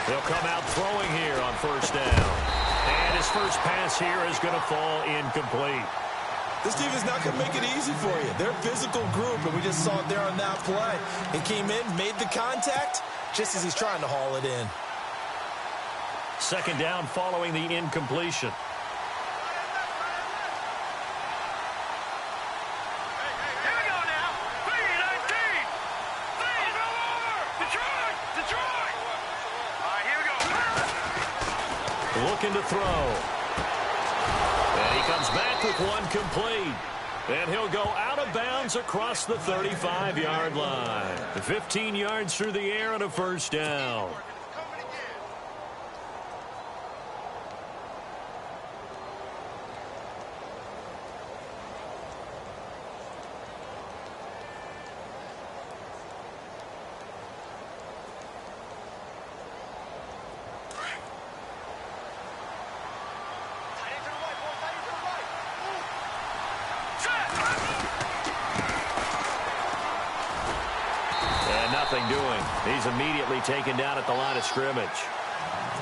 He'll come out throwing here on first down. And his first pass here is going to fall incomplete. This team is not going to make it easy for you. They're a physical group, and we just saw it there on that play. He came in, made the contact, just as he's trying to haul it in. Second down following the incompletion. Looking to throw. And he comes back with one complete. And he'll go out of bounds across the 35-yard line. 15 yards through the air and a first down. Doing. He's immediately taken down at the line of scrimmage.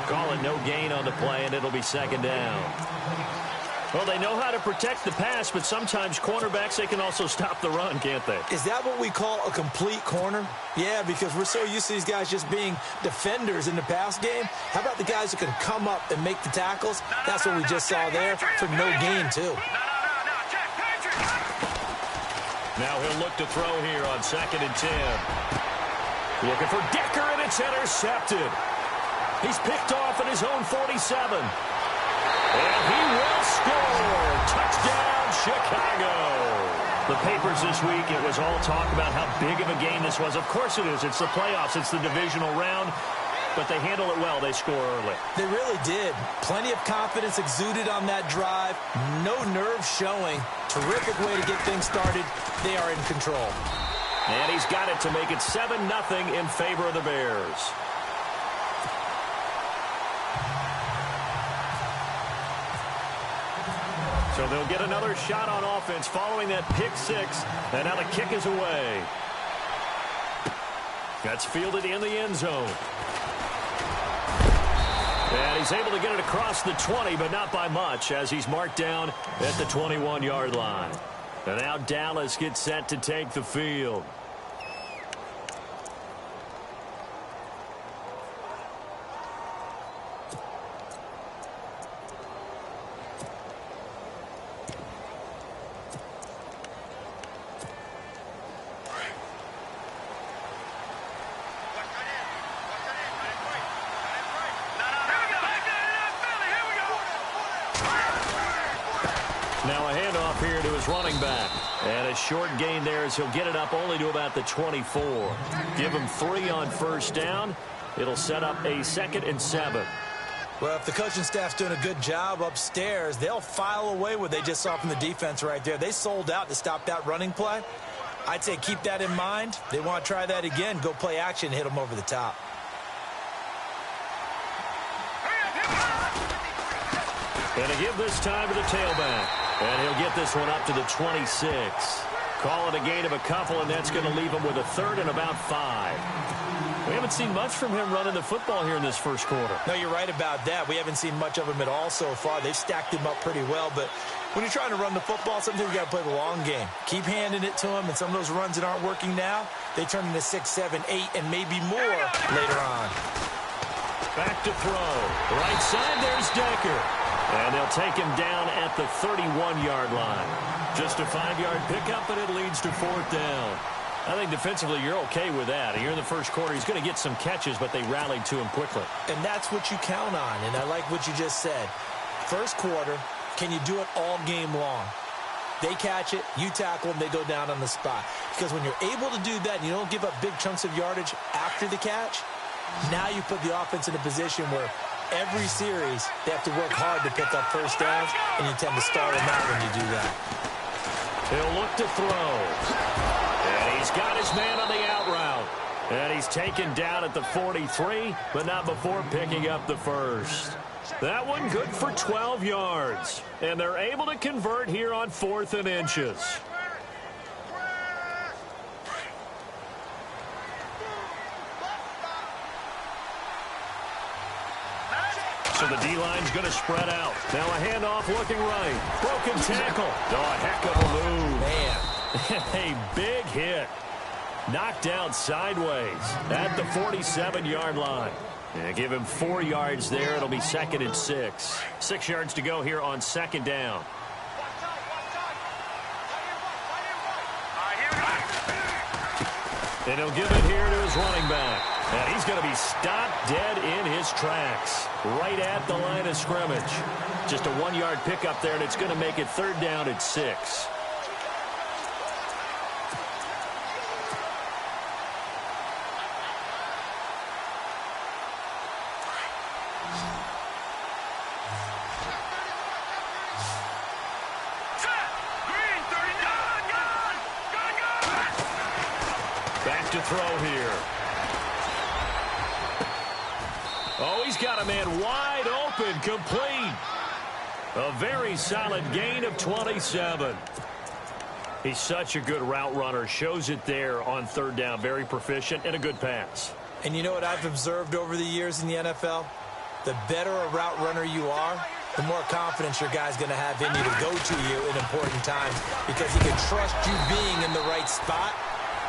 Call it no gain on the play, and it'll be second down. Well, they know how to protect the pass, but sometimes cornerbacks, they can also stop the run, can't they? Is that what we call a complete corner? Yeah, because we're so used to these guys just being defenders in the pass game. How about the guys who can come up and make the tackles? That's what we just saw there for no gain, too. Now he'll look to throw here on 2nd and 10. Looking for Decker, and it's intercepted. He's picked off at his own 47. And he will score. Touchdown, Chicago. The papers this week, it was all talk about how big of a game this was. Of course it is. It's the playoffs. It's the divisional round. But they handle it well. They score early. They really did. Plenty of confidence exuded on that drive. No nerves showing. Terrific way to get things started. They are in control. And he's got it to make it 7-0 in favor of the Bears. So they'll get another shot on offense following that pick six. And now the kick is away. That's fielded in the end zone. And he's able to get it across the 20, but not by much, as he's marked down at the 21-yard line. And now Dallas gets set to take the field. Now a handoff here to his running back. And a short gain there as he'll get it up only to about the 24. Give him 3 on first down. It'll set up a 2nd and 7. Well, if the coaching staff's doing a good job upstairs, they'll file away what they just saw from the defense right there. They sold out to stop that running play. I'd say keep that in mind. They want to try that again. Go play action, hit them over the top. And to give this time to the tailback. And he'll get this one up to the 26. Call it a gain of a couple, and that's going to leave him with a 3rd and about 5. We haven't seen much from him running the football here in this first quarter. No, you're right about that. We haven't seen much of him at all so far. They've stacked him up pretty well, but when you're trying to run the football, sometimes you got to play the long game. Keep handing it to him, and some of those runs that aren't working now, they turn into 6, 7, 8, and maybe more later on. Back to throw. Right side, there's Decker. And they'll take him down at the 31-yard line. Just a 5-yard pickup, and it leads to 4th down. I think defensively you're okay with that. Here in the first quarter, he's going to get some catches, but they rallied to him quickly. And that's what you count on, and I like what you just said. First quarter, can you do it all game long? They catch it, you tackle them, they go down on the spot. Because when you're able to do that and you don't give up big chunks of yardage after the catch, now you put the offense in a position where every series, they have to work hard to pick up first downs, and you tend to stall them out when you do that. He'll look to throw. And he's got his man on the out route. And he's taken down at the 43, but not before picking up the first. That one good for 12 yards. And they're able to convert here on 4th and inches. So the D-line's going to spread out. Now a handoff looking right. Broken tackle. Oh, a heck of a move. Man. A big hit. Knocked down sideways at the 47-yard line. Yeah, give him 4 yards there. It'll be 2nd and 6. 6 yards to go here on 2nd down. And he'll give it here to his running back. And he's going to be stopped dead in his tracks. Right at the line of scrimmage. Just a 1-yard pickup there, and it's going to make it 3rd down at 6. Back to throw here. Oh, he's got a man wide open, complete. A very solid gain of 27. He's such a good route runner. Shows it there on 3rd down. Very proficient and a good pass. And you know what I've observed over the years in the NFL? The better a route runner you are, the more confidence your guy's going to have in you to go to you in important times because he can trust you being in the right spot.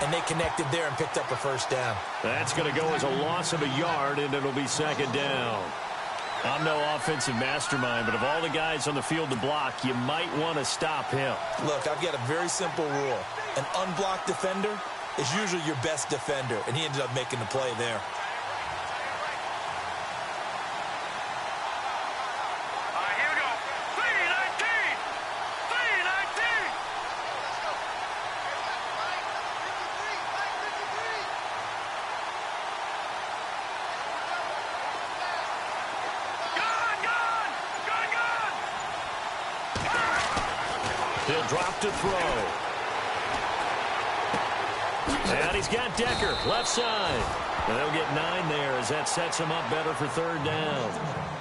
And they connected there and picked up a 1st down. That's going to go as a loss of a yard, and it'll be 2nd down. I'm no offensive mastermind, but of all the guys on the field to block, you might want to stop him. Look, I've got a very simple rule. An unblocked defender is usually your best defender, and he ended up making the play there. He'll drop to throw. And he's got Decker, left side. And they'll get 9 there as that sets him up better for 3rd down.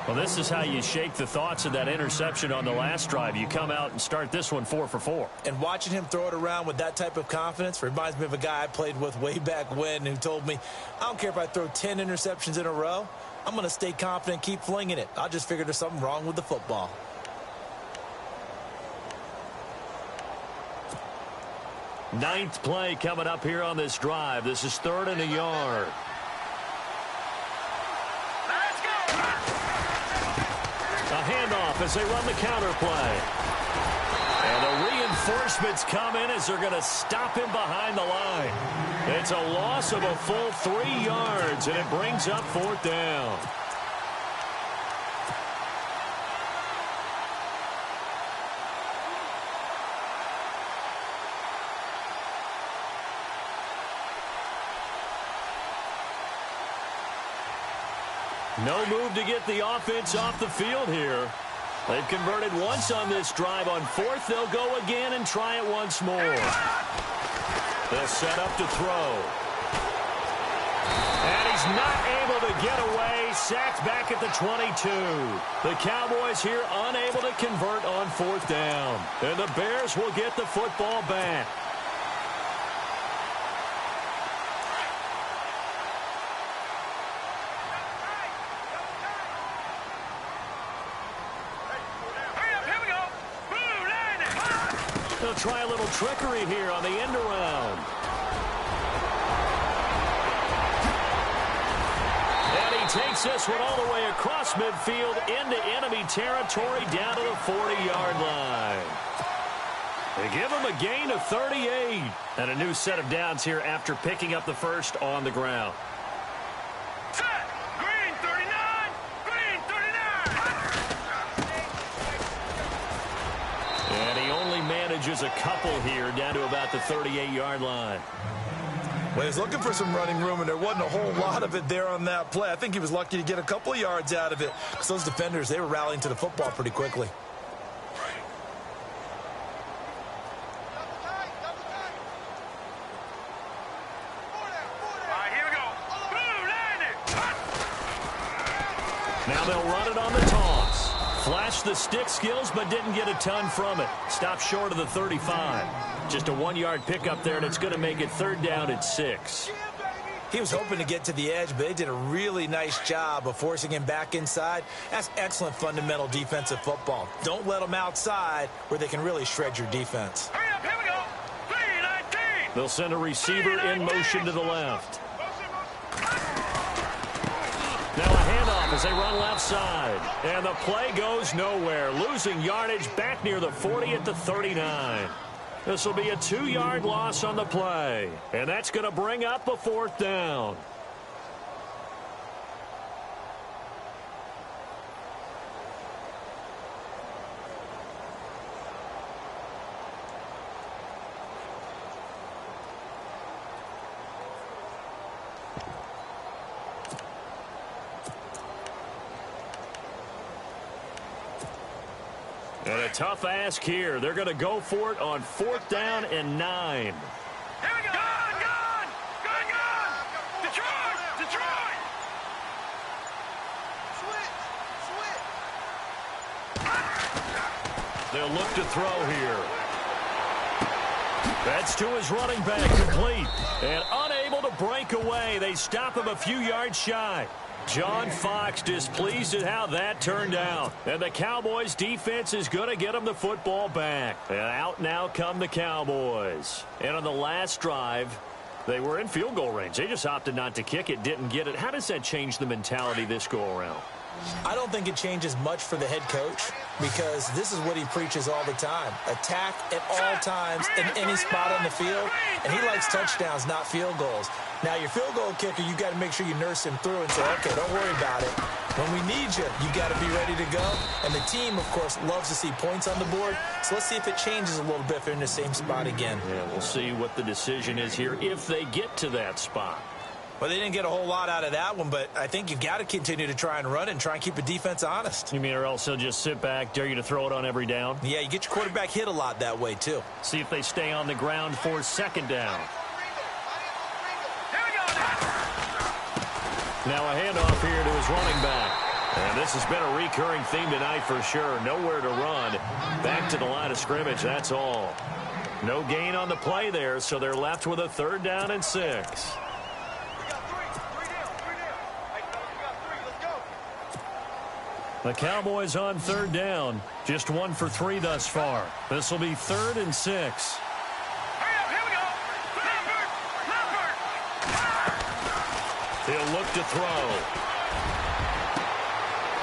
Well, this is how you shake the thoughts of that interception on the last drive. You come out and start this one 4 for 4. And watching him throw it around with that type of confidence reminds me of a guy I played with way back when who told me, I don't care if I throw 10 interceptions in a row. I'm going to stay confident, keep flinging it. I just figured there's something wrong with the football. Ninth play coming up here on this drive. This is 3rd and a yard. Let's go! A handoff as they run the counter play. And the reinforcements come in as they're going to stop him behind the line. It's a loss of a full 3 yards, and it brings up 4th down. No move to get the offense off the field here. They've converted once on this drive. On 4th, they'll go again and try it once more. They'll set up to throw. And he's not able to get away. Sacked back at the 22. The Cowboys here unable to convert on 4th down. And the Bears will get the football back. They'll try a little trickery here on the end around. And he takes this one all the way across midfield into enemy territory down to the 40-yard line. They give him a gain of 38. And a new set of downs here after picking up the first on the ground. Set! Green 39! Green 39! And he only manages a couple here down to about the 38-yard line. Well, he was looking for some running room, and there wasn't a whole lot of it there on that play. I think he was lucky to get a couple of yards out of it because those defenders, they were rallying to the football pretty quickly. Now they'll run it on the toss. Flashed the stick skills, but didn't get a ton from it. Stopped short of the 35. Just a 1-yard pickup there, and it's going to make it 3rd down at 6. He was hoping to get to the edge, but they did a really nice job of forcing him back inside. That's excellent fundamental defensive football. Don't let them outside where they can really shred your defense. Hurry up, here we go. 3-19. They'll send a receiver in motion to the left. Now a handoff as they run left side. And the play goes nowhere. Losing yardage back near the 40 at the 39. This will be a 2-yard loss on the play. And that's going to bring up a 4th down. And a tough ask here. They're going to go for it on 4th down and 9. Here we go. Gone. Detroit. They'll look to throw here. That's to his running back, complete. And unable to break away. They stop him a few yards shy. John Fox displeased at how that turned out. And the Cowboys defense is going to get them the football back. And out now come the Cowboys. And on the last drive, they were in field goal range. They just opted not to kick it, didn't get it. How does that change the mentality this go around? I don't think it changes much for the head coach because this is what he preaches all the time. Attack at all times in any spot on the field, and he likes touchdowns, not field goals. Now, your field goal kicker, you got to make sure you nurse him through and say, okay, don't worry about it. When we need you, you got to be ready to go. And the team, of course, loves to see points on the board. So let's see if it changes a little bit if they're in the same spot again. Yeah, we'll see what the decision is here if they get to that spot. Well, they didn't get a whole lot out of that one, but I think you've got to continue to try and run and try and keep the defense honest. You mean or else they'll just sit back, dare you to throw it on every down? Yeah, you get your quarterback hit a lot that way, too. See if they stay on the ground for 2nd down. Here we go. Now a handoff here to his running back. And this has been a recurring theme tonight for sure. Nowhere to run. Back to the line of scrimmage, that's all. No gain on the play there, so they're left with a 3rd down and 6. The Cowboys on 3rd down. Just 1 for 3 thus far. This will be 3rd and 6. Hurry up, here we go. Leopard. He'll look to throw.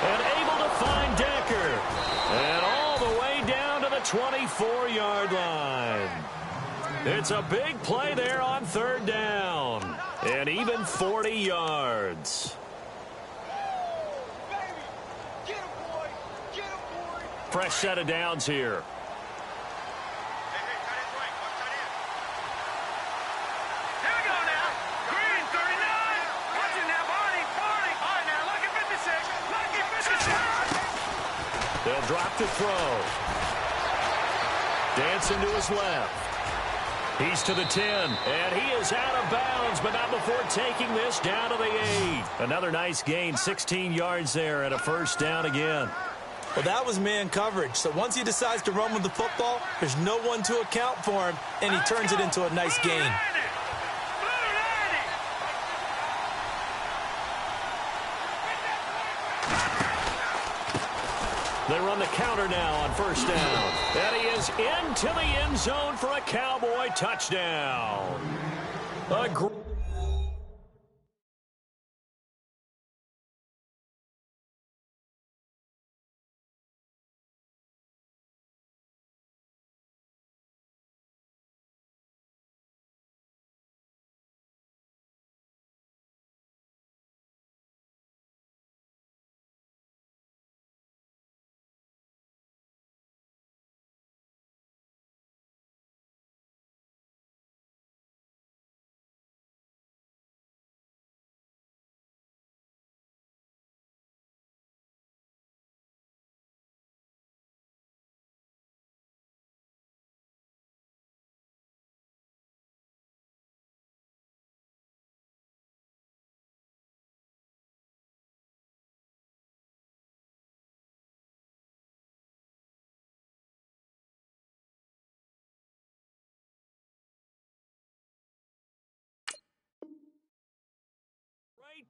And able to find Decker. And all the way down to the 24-yard line. It's a big play there on 3rd down. And even 40 yards. Fresh set of downs here. Here we go now. Green, 39. Watch it now, Barney. All right, now, lucky 56. Lucky 56. They'll drop to throw. Dancing to his left. He's to the 10, and he is out of bounds, but not before taking this down to the 8. Another nice gain, 16 yards there, and a 1st down again. Well, that was man coverage. So once he decides to run with the football, there's no one to account for him, and he turns it into a nice gain. They run the counter now on 1st down. And he is into the end zone for a Cowboy touchdown.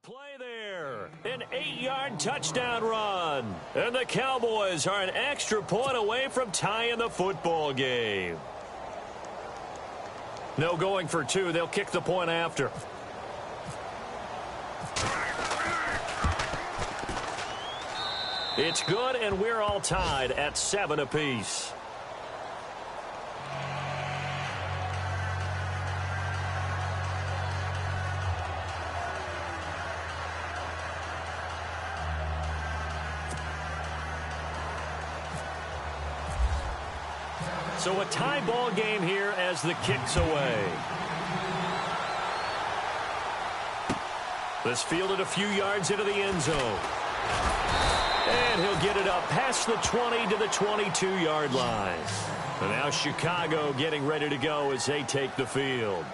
Play there. An 8-yard touchdown run. And the Cowboys are an extra point away from tying the football game. No going for two. They'll kick the point after. It's good, and we're all tied at 7 apiece. So a tie ball game here as the kick's away. This fielded a few yards into the end zone. And he'll get it up past the 20 to the 22-yard line. And now Chicago getting ready to go as they take the field.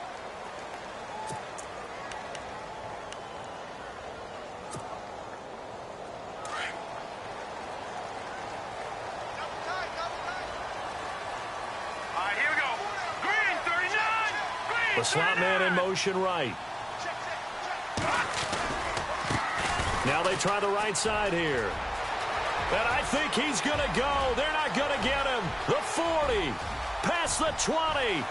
The slot man in motion right. Now they try the right side here. And I think he's going to go. They're not going to get him. The 40. Past the 20.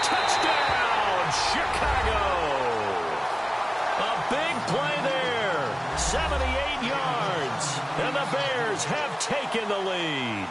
Touchdown, Chicago. A big play there. 78 yards. And the Bears have taken the lead.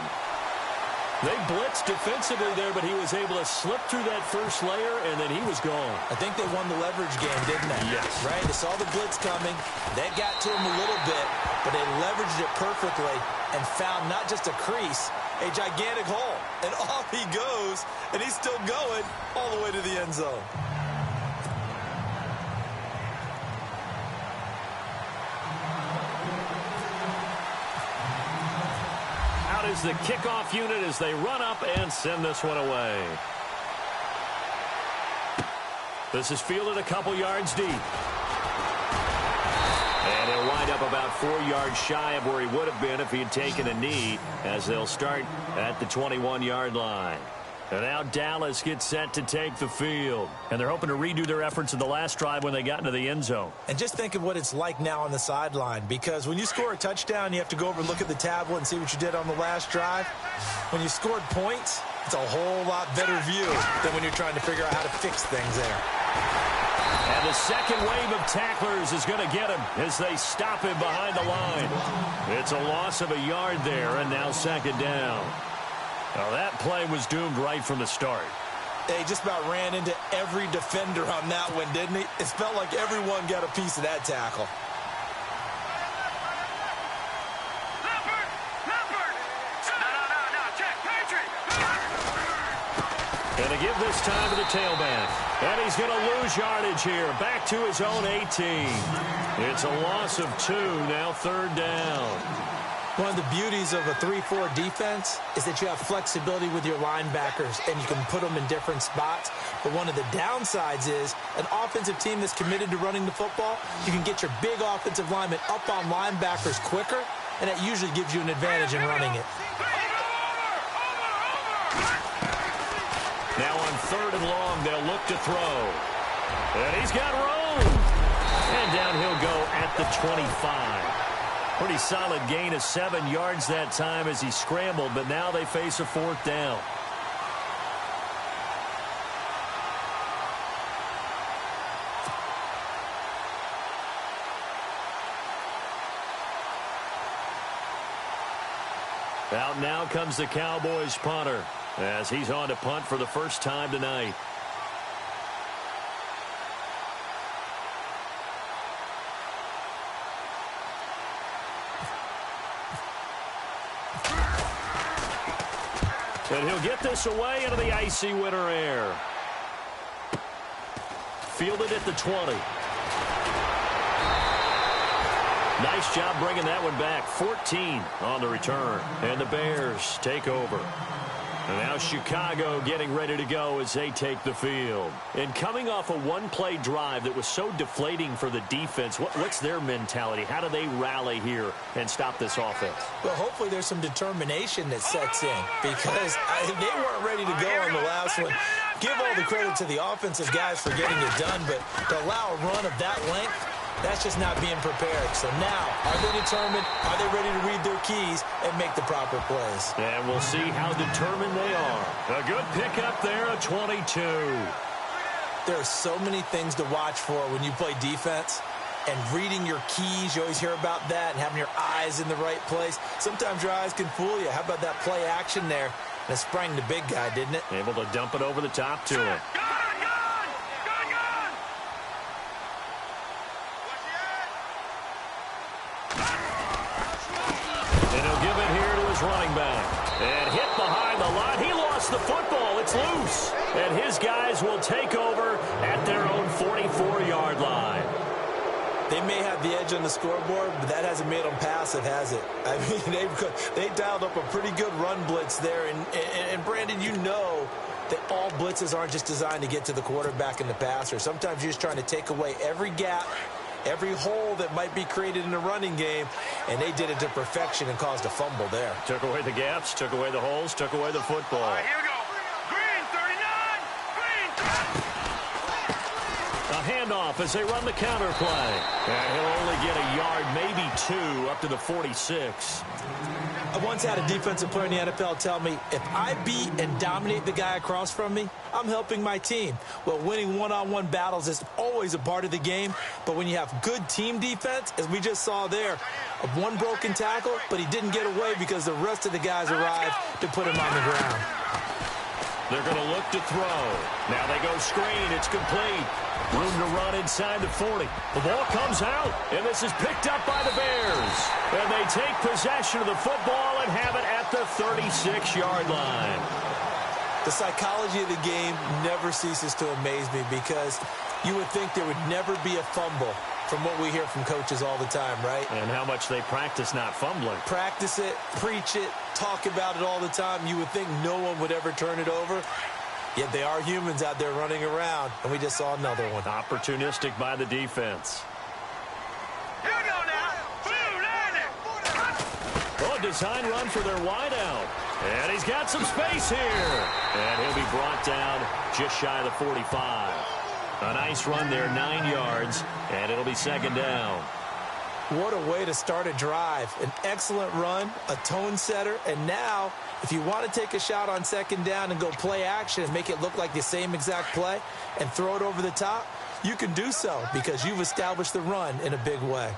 They blitzed defensively there, but he was able to slip through that first layer, and then he was gone. I think they won the leverage game, didn't they? Yes. Right? They saw the blitz coming. They got to him a little bit, but they leveraged it perfectly and found not just a crease, a gigantic hole. And off he goes, and he's still going all the way to the end zone. Is the kickoff unit as they run up and send this one away. This is fielded a couple yards deep. And he'll wind up about 4 yards shy of where he would have been if he had taken a knee, as they'll start at the 21-yard line. And now Dallas gets set to take the field. And they're hoping to redo their efforts in the last drive when they got into the end zone. And just think of what it's like now on the sideline, because when you score a touchdown, you have to go over and look at the tablet and see what you did on the last drive. When you scored points, it's a whole lot better view than when you're trying to figure out how to fix things there. And the second wave of tacklers is going to get him as they stop him behind the line. It's a loss of a yard there, and now second down. Now that play was doomed right from the start. They just about ran into every defender on that one, didn't he? It felt like everyone got a piece of that tackle. No, check, Patriot. And to give this time to the tailback. And he's going to lose yardage here. Back to his own 18. It's a loss of 2, now third down. One of the beauties of a 3-4 defense is that you have flexibility with your linebackers and you can put them in different spots. But one of the downsides is an offensive team that's committed to running the football, you can get your big offensive linemen up on linebackers quicker, and that usually gives you an advantage in running it. Now on third and long, they'll look to throw. And he's got room. And down he'll go at the 25. Pretty solid gain of 7 yards that time as he scrambled, but now they face a fourth down. Out now comes the Cowboys punter as he's on to punt for the first time tonight. And he'll get this away into the icy winter air. Fielded at the 20. Nice job bringing that one back. 14 on the return. And the Bears take over. And now Chicago getting ready to go as they take the field. And coming off a one-play drive that was so deflating for the defense, what's their mentality? How do they rally here and stop this offense? Well, hopefully there's some determination that sets in, because they weren't ready to go on the last one. Give all the credit to the offensive guys for getting it done, but to allow a run of that length, That's just not being prepared. So now, are they determined? Are they ready to read their keys and make the proper plays? And we'll see how determined they are. A good pickup there, a 22. There are so many things to watch for when you play defense. And reading your keys, you always hear about that, and having your eyes in the right place. Sometimes your eyes can fool you. How about that play action there? That sprang the big guy, didn't it? Able to dump it over the top to him. And he'll give it here to his running back. And hit behind the line. He lost the football. It's loose. And his guys will take over at their own 44-yard line. They may have the edge on the scoreboard, but that hasn't made them passive, has it? I mean, they dialed up a pretty good run blitz there. And Brandon, you know that all blitzes aren't just designed to get to the quarterback and the passer. Sometimes you're just trying to take away every gap, every hole that might be created in the running game, and they did it to perfection and caused a fumble there. Took away the gaps, took away the holes, took away the football. All right, here we go. Green, 39. Green. A handoff as they run the counter play. And he'll only get a yard, maybe two, up to the 46. I once had a defensive player in the NFL tell me, if I beat and dominate the guy across from me, I'm helping my team. Well, winning one-on-one battles is always a part of the game, but when you have good team defense, as we just saw there, one broken tackle, but he didn't get away because the rest of the guys arrived to put him on the ground. They're going to look to throw. Now they go screen. It's complete. Room to run inside the 40. The ball comes out, and this is picked up by the Bears. And they take possession of the football and have it at the 36-yard line. The psychology of the game never ceases to amaze me because you would think there would never be a fumble from what we hear from coaches all the time, right? And how much they practice not fumbling. Practice it, preach it, talk about it all the time. You would think no one would ever turn it over. Yet they are humans out there running around, and we just saw another one. Opportunistic by the defense. Here we go now. Oh, a design run for their wideout. And he's got some space here. And he'll be brought down just shy of the 45. A nice run there, 9 yards, and it'll be second down. What a way to start a drive. An excellent run, a tone setter, and now if you want to take a shot on second down and go play action and make it look like the same exact play and throw it over the top, you can do so because you've established the run in a big way.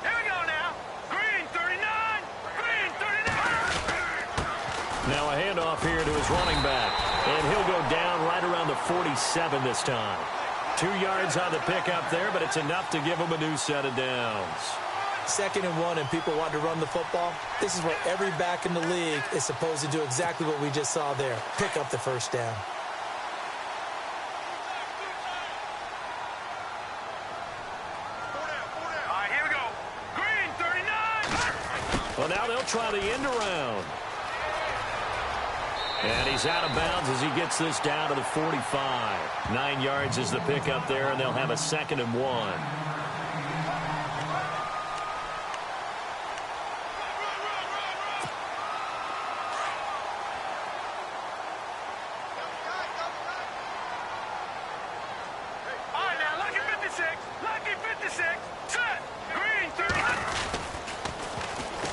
Here we go now. Green, 39. Green, 39. Now a handoff here to his running back. And he'll go down right around the 47 this time. 2 yards on the pickup there, but it's enough to give him a new set of downs. 2nd and 1 and people want to run the football. This is where every back in the league is supposed to do exactly what we just saw there. Pick up the first down. All right, here we go. Green, 39. Well, now they'll try the end around. And he's out of bounds as he gets this down to the 45. 9 yards is the pickup there, and they'll have a 2nd and 1. All right, now, lucky 56. Lucky 56. Set. Green, 39.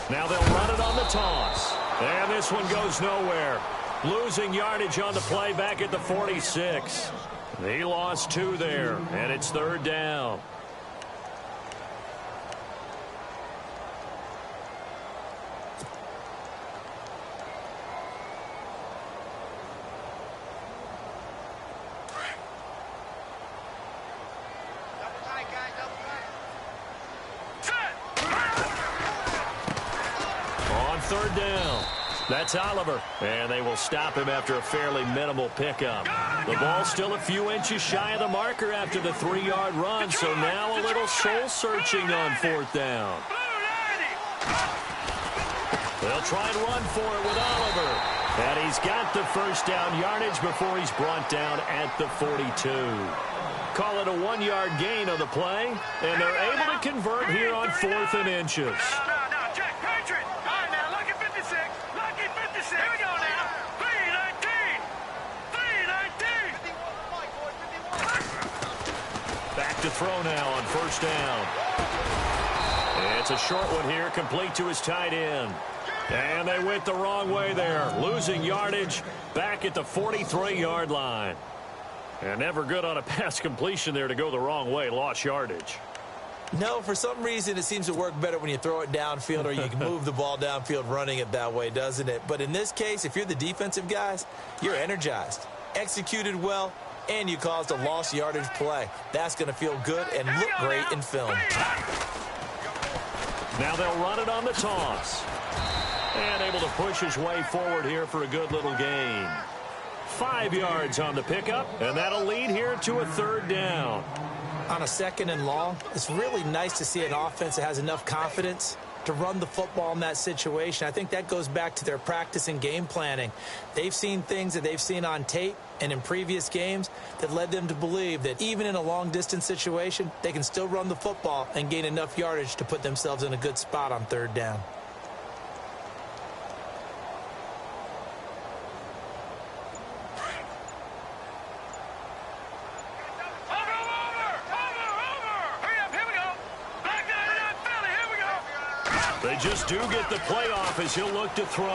Now they'll run it on the toss. And this one goes nowhere. Losing yardage on the play back at the 46. He lost 2 there, and it's 3rd down. On 3rd down. That's Oliver, and they will stop him after a fairly minimal pickup. The ball still a few inches shy of the marker after the 3-yard run, so now a little soul-searching on 4th down. They'll try and run for it with Oliver, and he's got the first down yardage before he's brought down at the 42. Call it a 1-yard gain on the play, and they're able to convert here on 4th and inches. Now, check, Patriot. All right, now, lucky 56. Lucky 56. Here we go now. 319. 319. Back to throw now on first down. It's a short one here, complete to his tight end. And they went the wrong way there, losing yardage back at the 43-yard line. And never good on a pass completion there to go the wrong way, lost yardage. No, for some reason it seems to work better when you throw it downfield or you can move the ball downfield running it that way, doesn't it? But in this case, if you're the defensive guys, you're energized, executed well, and you caused a lost yardage play. That's going to feel good and look great in film. Now they'll run it on the toss. And able to push his way forward here for a good little gain. 5 yards on the pickup, and that'll lead here to a third down. On a second and long, it's really nice to see an offense that has enough confidence to run the football in that situation. I think that goes back to their practice and game planning. They've seen things that they've seen on tape and in previous games that led them to believe that even in a long-distance situation, they can still run the football and gain enough yardage to put themselves in a good spot on third down. They just do get the play off as he'll look to throw.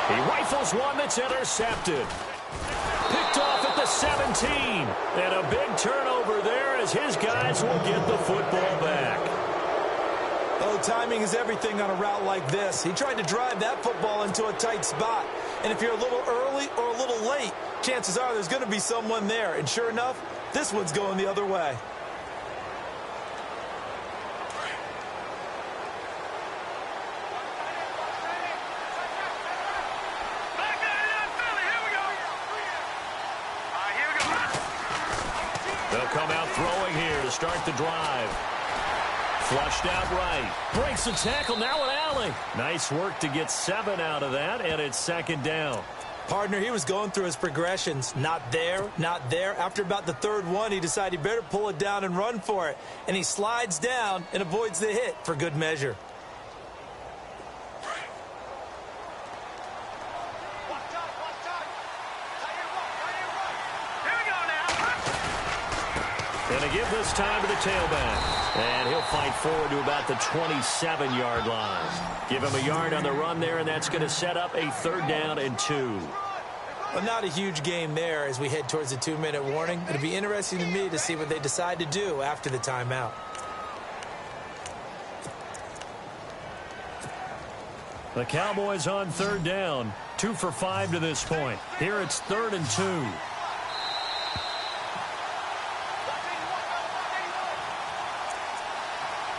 He rifles one that's intercepted. Picked off at the 17. And a big turnover there as his guys will get the football back. Oh, timing is everything on a route like this. He tried to drive that football into a tight spot. And if you're a little early or a little late, chances are there's going to be someone there. And sure enough, this one's going the other way. They'll come out throwing here to start the drive. Flushed out right. Breaks the tackle, now an alley. Nice work to get 7 out of that, and it's second down. Partner, he was going through his progressions. Not there, not there. After about the third one, he decided he better pull it down and run for it. And he slides down and avoids the hit for good measure. Going to give this time to the tailback. And he'll fight forward to about the 27-yard line. Give him a yard on the run there, and that's going to set up a third down and 2. Well, not a huge game there as we head towards the 2-minute warning. It'll be interesting to me to see what they decide to do after the timeout. The Cowboys on third down. 2 for 5 to this point. Here it's 3rd and 2.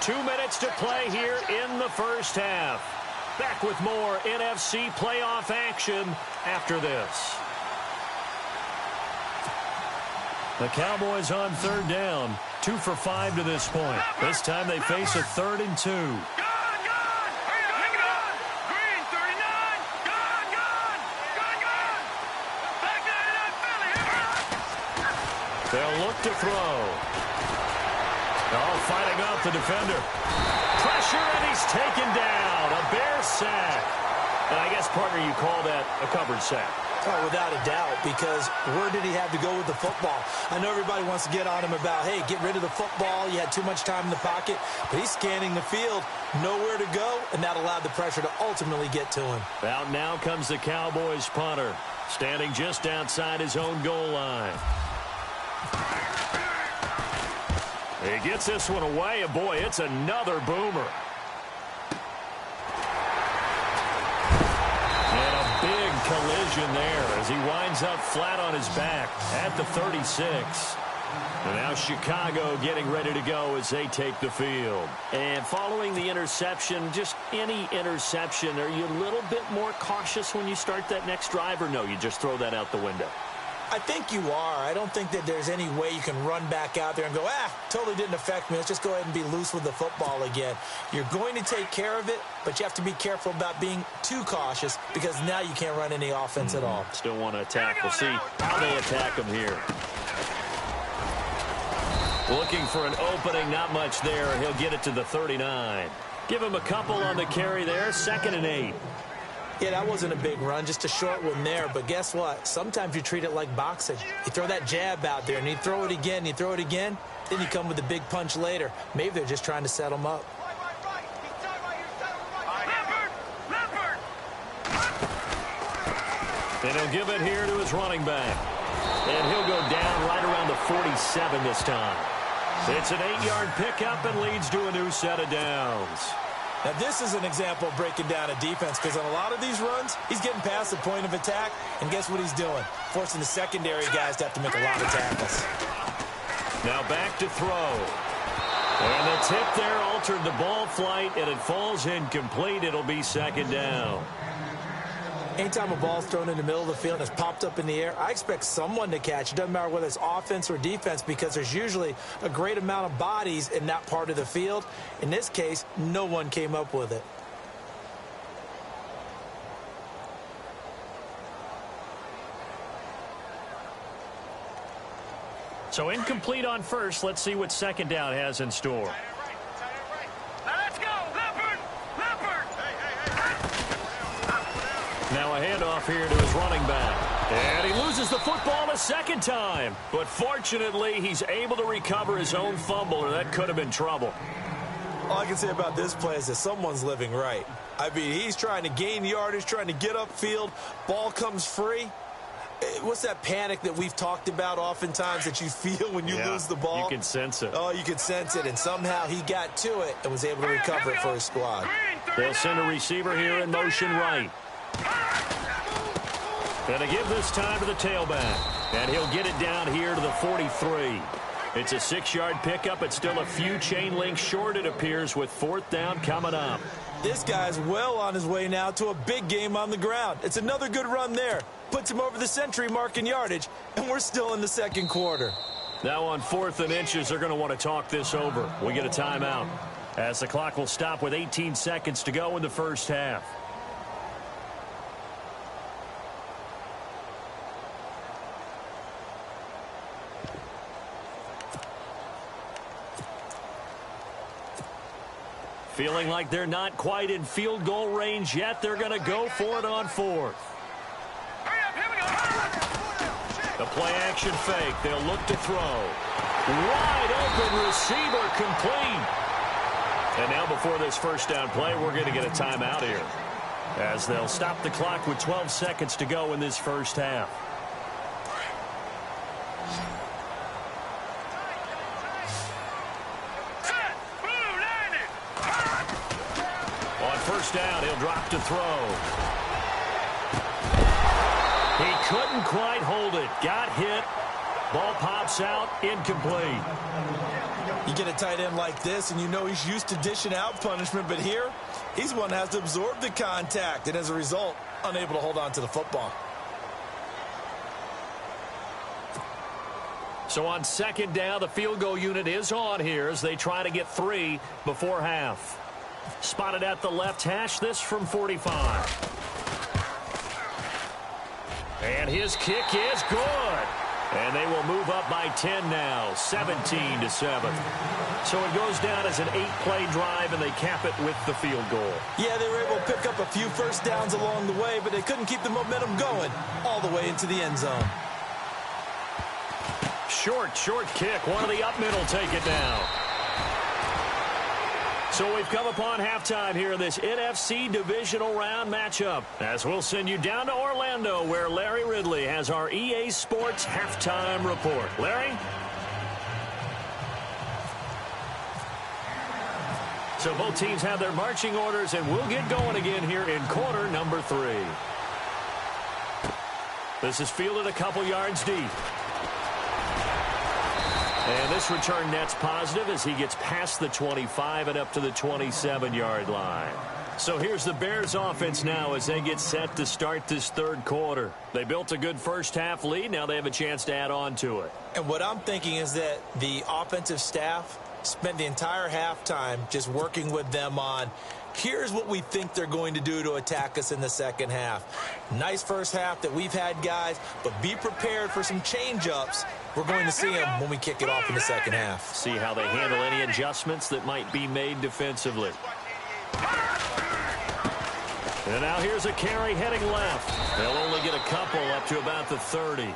Two minutes to play here in the first half. Back with more NFC playoff action after this. The Cowboys on third down. 2 for 5 to this point. This time they face a 3rd and 2. They'll look to throw. Oh, fighting off the defender. Pressure, and he's taken down. A Bear sack. And I guess, partner, you call that a covered sack. Oh, without a doubt, because where did he have to go with the football? I know everybody wants to get on him about, hey, get rid of the football. You had too much time in the pocket. But he's scanning the field, nowhere to go, and that allowed the pressure to ultimately get to him. Out now comes the Cowboys punter, standing just outside his own goal line. He gets this one away, and boy, it's another boomer. And a big collision there as he winds up flat on his back at the 36. And now Chicago getting ready to go as they take the field. And following the interception, just any interception, are you a little bit more cautious when you start that next drive, or no, you just throw that out the window? I think you are. I don't think that there's any way you can run back out there and go, totally didn't affect me. Let's just go ahead and be loose with the football again. You're going to take care of it, but you have to be careful about being too cautious because now you can't run any offense at all. Still want to attack. We'll see how they attack him here. Looking for an opening, not much there. He'll get it to the 39. Give him a couple on the carry there, 2nd and 8. Yeah, that wasn't a big run, just a short one there. But guess what? Sometimes you treat it like boxing. You throw that jab out there, and you throw it again, you throw it again, then you come with a big punch later. Maybe they're just trying to set him up. And he'll give it here to his running back. And he'll go down right around the 47 this time. It's an 8-yard pickup and leads to a new set of downs. Now, this is an example of breaking down a defense, because on a lot of these runs, he's getting past the point of attack, and guess what he's doing? Forcing the secondary guys to have to make a lot of tackles. Now back to throw. And the tip there altered the ball flight, and it falls incomplete. It'll be second down. Anytime a ball's thrown in the middle of the field and it's popped up in the air, I expect someone to catch. It doesn't matter whether it's offense or defense, because there's usually a great amount of bodies in that part of the field. In this case, no one came up with it. So incomplete on first. Let's see what second down has in store. Now a handoff here to his running back. And he loses the football a second time. But fortunately, he's able to recover his own fumble, or that could have been trouble. All I can say about this play is that someone's living right. I mean, he's trying to gain yardage, trying to get upfield. Ball comes free. What's that panic that we've talked about oftentimes that you feel when you lose the ball? You can sense it. Oh, you can sense it. And somehow he got to it and was able to recover it for his squad. They'll send a receiver here in motion right. Gonna give this time to the tailback. And he'll get it down here to the 43. It's a 6-yard pickup. It's still a few chain links short, it appears, with fourth down coming up. This guy's well on his way now to a big game on the ground. It's another good run there. Puts him over the century mark in yardage, and we're still in the second quarter. Now on 4th and inches, they're going to want to talk this over. We get a timeout, as the clock will stop with 18 seconds to go in the first half. Feeling like they're not quite in field goal range yet. They're going to go for it on 4th. The play-action fake. They'll look to throw. Wide open receiver, complete. And now before this first down play, we're going to get a timeout here, as they'll stop the clock with 12 seconds to go in this first half. On first down, he'll drop to throw. He couldn't quite hold it. Got hit. Ball pops out. Incomplete. You get a tight end like this, and you know he's used to dishing out punishment, but here, he's one that has to absorb the contact, and as a result, unable to hold on to the football. So on second down, the field goal unit is on here as they try to get 3 before half. Spotted at the left hash, this from 45. And his kick is good. And they will move up by 10 now, 17-7. So it goes down as an 8-play drive, and they cap it with the field goal. Yeah, they were able to pick up a few first downs along the way, but they couldn't keep the momentum going all the way into the end zone. Short kick. One of the up middle take it down. So we've come upon halftime here in this NFC divisional round matchup, as we'll send you down to Orlando, where Larry Ridley has our EA Sports halftime report. Larry? So both teams have their marching orders, and we'll get going again here in quarter number 3. This is fielded a couple yards deep. And this return net's positive as he gets past the 25 and up to the 27-yard line. So here's the Bears offense now as they get set to start this third quarter. They built a good first half lead. Now they have a chance to add on to it. And what I'm thinking is that the offensive staff spent the entire halftime just working with them on, here's what we think they're going to do to attack us in the second half. Nice first half that we've had, guys, but be prepared for some change-ups. We're going to see them when we kick it off in the second half. See how they handle any adjustments that might be made defensively. And now here's a carry heading left. They'll only get a couple up to about the 30.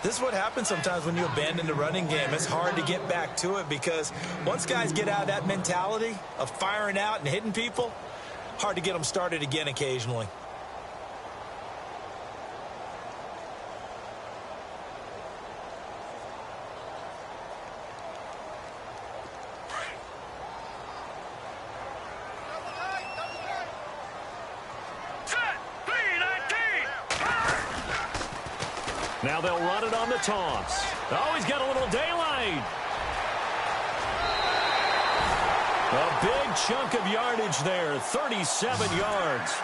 This is what happens sometimes when you abandon the running game. It's hard to get back to it because once guys get out of that mentality of firing out and hitting people, hard to get them started again occasionally. Now they'll run it on the toss. Oh, he's got a little daylight. A big chunk of yardage there, 37 yards.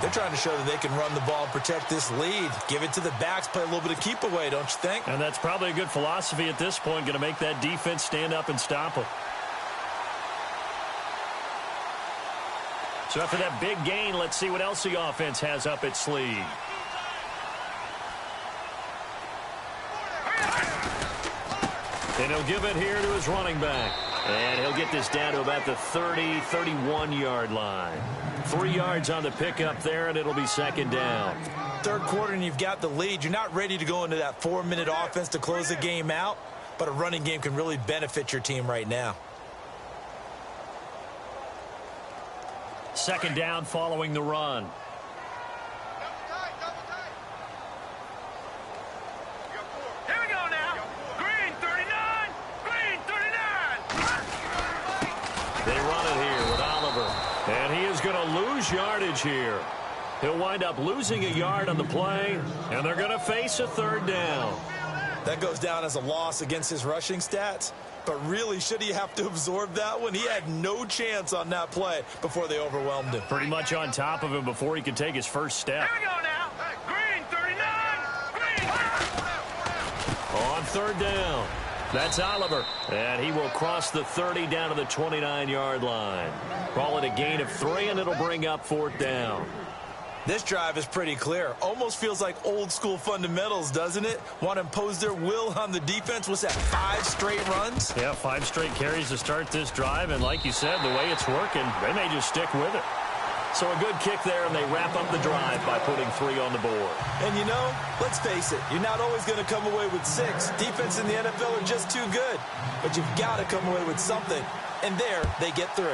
They're trying to show that they can run the ball and protect this lead. Give it to the backs, play a little bit of keep away, don't you think? And that's probably a good philosophy at this point, going to make that defense stand up and stop them. So after that big gain, let's see what else the offense has up its sleeve. And he'll give it here to his running back. And he'll get this down to about the 30, 31-yard line. 3 yards on the pickup there, and it'll be second down. Third quarter, and you've got the lead. You're not ready to go into that 4-minute offense to close the game out, but a running game can really benefit your team right now. Second down following the run. And he is going to lose yardage here. He'll wind up losing a yard on the play, and they're going to face a third down. That goes down as a loss against his rushing stats, but really, should he have to absorb that one? He had no chance on that play before they overwhelmed him. Pretty much on top of him before he could take his first step. Here we go now. Green, 39. Green. On third down. That's Oliver, and he will cross the 30 down to the 29-yard line. Call it a gain of 3, and it'll bring up fourth down. This drive is pretty clear. Almost feels like old-school fundamentals, doesn't it? Want to impose their will on the defense. What's that, 5 straight runs? Yeah, 5 straight carries to start this drive, and like you said, the way it's working, they may just stick with it. So a good kick there, and they wrap up the drive by putting 3 on the board. And you know, let's face it, you're not always going to come away with 6. Defense in the NFL are just too good. But you've got to come away with something. And there, they get 3.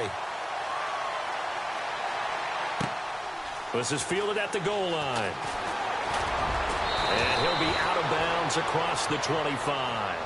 This is fielded at the goal line. And he'll be out of bounds across the 25.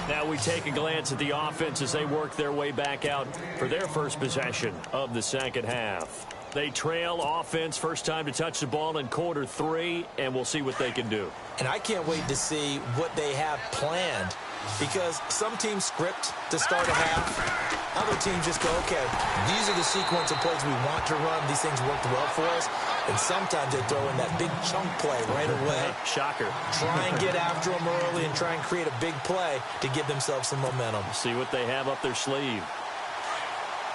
Now we take a glance at the offense as they work their way back out for their first possession of the second half. They trail offense, first time to touch the ball in quarter 3, and we'll see what they can do. And I can't wait to see what they have planned, because some teams script to start a half. Other teams just go, okay, these are the sequence of plays we want to run. These things worked well for us. And sometimes they throw in that big chunk play right away. Shocker. Try and get after them early and try and create a big play to give themselves some momentum. See what they have up their sleeve.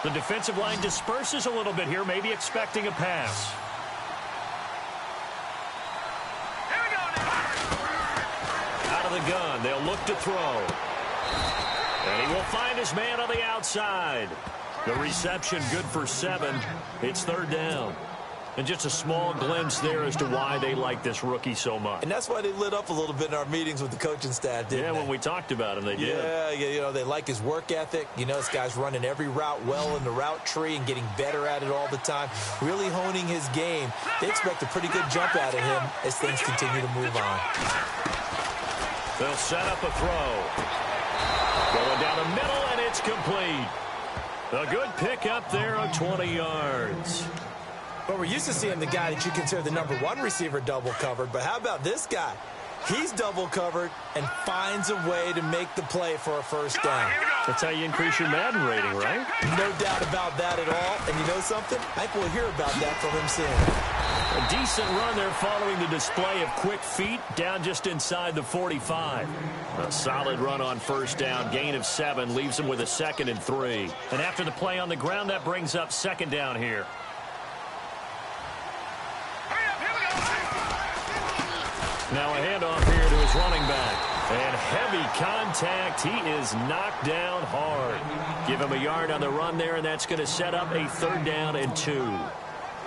The defensive line disperses a little bit here, maybe expecting a pass. Here we go now. Out of the gun, they'll look to throw. And he will find his man on the outside. The reception good for 7. It's third down. And just a small glimpse there as to why they like this rookie so much. And that's why they lit up a little bit in our meetings with the coaching staff, didn't they? Yeah, when we talked about him, they did. Yeah, you know, they like his work ethic. You know, this guy's running every route well in the route tree and getting better at it all the time, really honing his game. They expect a pretty good jump out of him as things continue to move on. They'll set up a throw. Going down the middle, and it's complete. A good pickup there on 20 yards. But we're used to seeing the guy that you consider the number 1 receiver double covered. But how about this guy? He's double covered and finds a way to make the play for a first down. That's how you increase your Madden rating, right? No doubt about that at all. And you know something? I think we'll hear about that from him soon. A decent run there following the display of quick feet down just inside the 45. A solid run on first down. Gain of 7 leaves him with a 2nd and 3. And after the play on the ground, that brings up second down here. Now a handoff here to his running back. And heavy contact. He is knocked down hard. Give him a yard on the run there, and that's going to set up a third down and 2.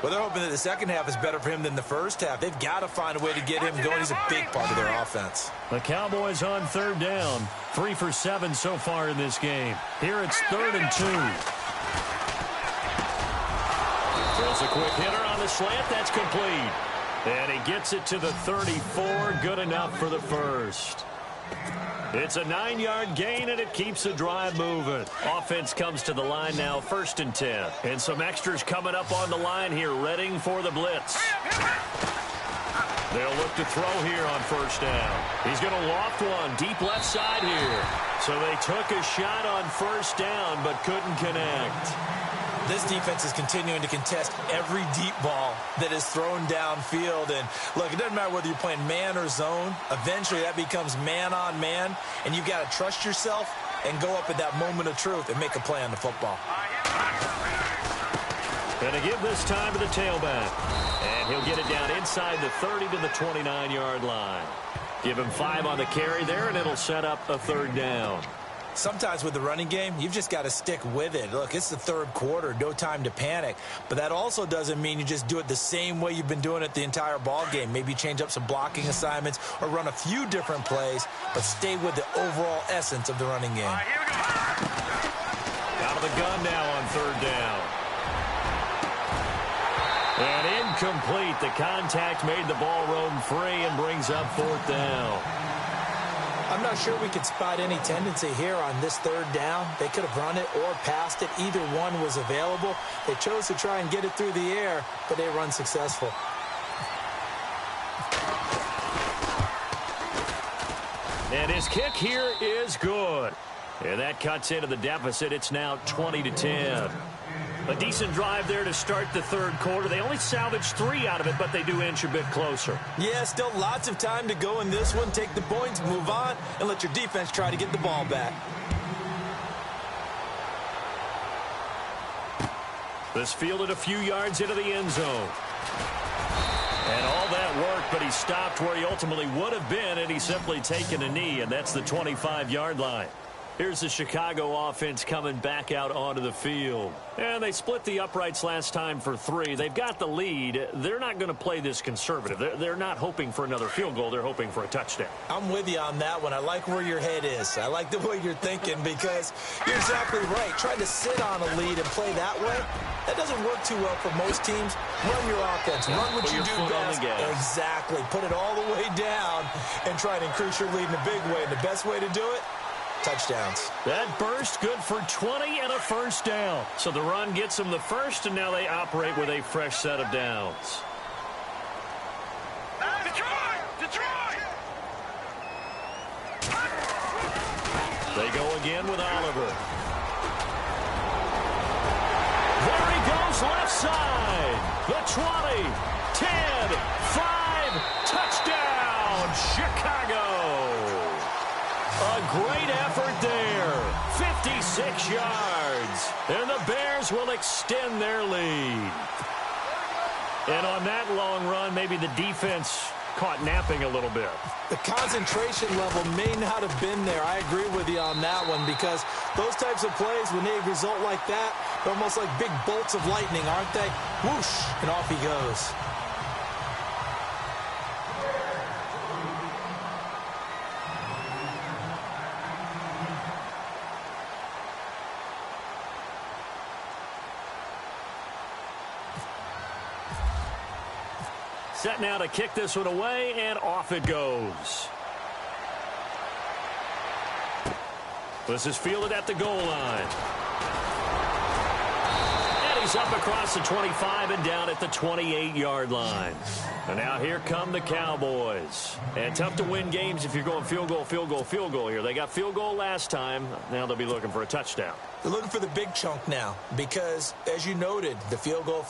Well, they're hoping that the second half is better for him than the first half. They've got to find a way to get him going. He's a big part of their offense. The Cowboys on third down. 3 for 7 so far in this game. Here it's 3rd and 2. Throws a quick hitter on the slant. That's complete. And he gets it to the 34. Good enough for the first. It's a 9-yard gain, and it keeps the drive moving. Offense comes to the line now, 1st and 10. And some extras coming up on the line here, readying for the blitz. They'll look to throw here on 1st down. He's going to loft one deep left side here. So they took a shot on 1st down, but couldn't connect. This defense is continuing to contest every deep ball that is thrown downfield. And, look, it doesn't matter whether you're playing man or zone. Eventually, that becomes man-on-man, and you've got to trust yourself and go up at that moment of truth and make a play on the football. And to give this time to the tailback. And he'll get it down inside the 30 to the 29-yard line. Give him 5 on the carry there, and it'll set up a 3rd down. Sometimes with the running game, you've just got to stick with it. Look, it's the 3rd quarter, no time to panic. But that also doesn't mean you just do it the same way you've been doing it the entire ball game. Maybe change up some blocking assignments or run a few different plays, but stay with the overall essence of the running game. Out of the gun now on 3rd down. And incomplete. The contact made the ball roam free and brings up 4th down. I'm not sure we could spot any tendency here on this 3rd down. They could have run it or passed it. Either one was available. They chose to try and get it through the air, but they run successful. And his kick here is good. And that cuts into the deficit. It's now 20-10. A decent drive there to start the 3rd quarter. They only salvaged 3 out of it, but they do inch a bit closer. Yeah, still lots of time to go in this one. Take the points, move on, and let your defense try to get the ball back. This fielded a few yards into the end zone. And all that worked, but he stopped where he ultimately would have been, and he's simply taken a knee, and that's the 25-yard line. Here's the Chicago offense coming back out onto the field. And they split the uprights last time for 3. They've got the lead. They're not going to play this conservative. They're not hoping for another field goal. They're hoping for a touchdown. I'm with you on that one. I like where your head is. I like the way you're thinking because you're exactly right. Trying to sit on a lead and play that way, that doesn't work too well for most teams. Run your offense. Run what you do best. Exactly. Put it all the way down and try to increase your lead in a big way. And the best way to do it, touchdowns. That burst good for 20 and a 1st down. So the run gets them the first, and now they operate with a fresh set of downs. Detroit! They go again with Oliver. There he goes left side. The 20, 10, 5, touchdown, Chicago. A great effort there. 56 yards. And the Bears will extend their lead. And on that long run, maybe the defense caught napping a little bit. The concentration level may not have been there. I agree with you on that one because those types of plays, when they result like that, they're almost like big bolts of lightning, aren't they? Whoosh, and off he goes. Set now to kick this one away, and off it goes. This is fielded at the goal line. And he's up across the 25 and down at the 28-yard line. And now here come the Cowboys. And tough to win games if you're going field goal, field goal, field goal here. They got field goal last time. Now they'll be looking for a touchdown. They're looking for the big chunk now because, as you noted, the field goal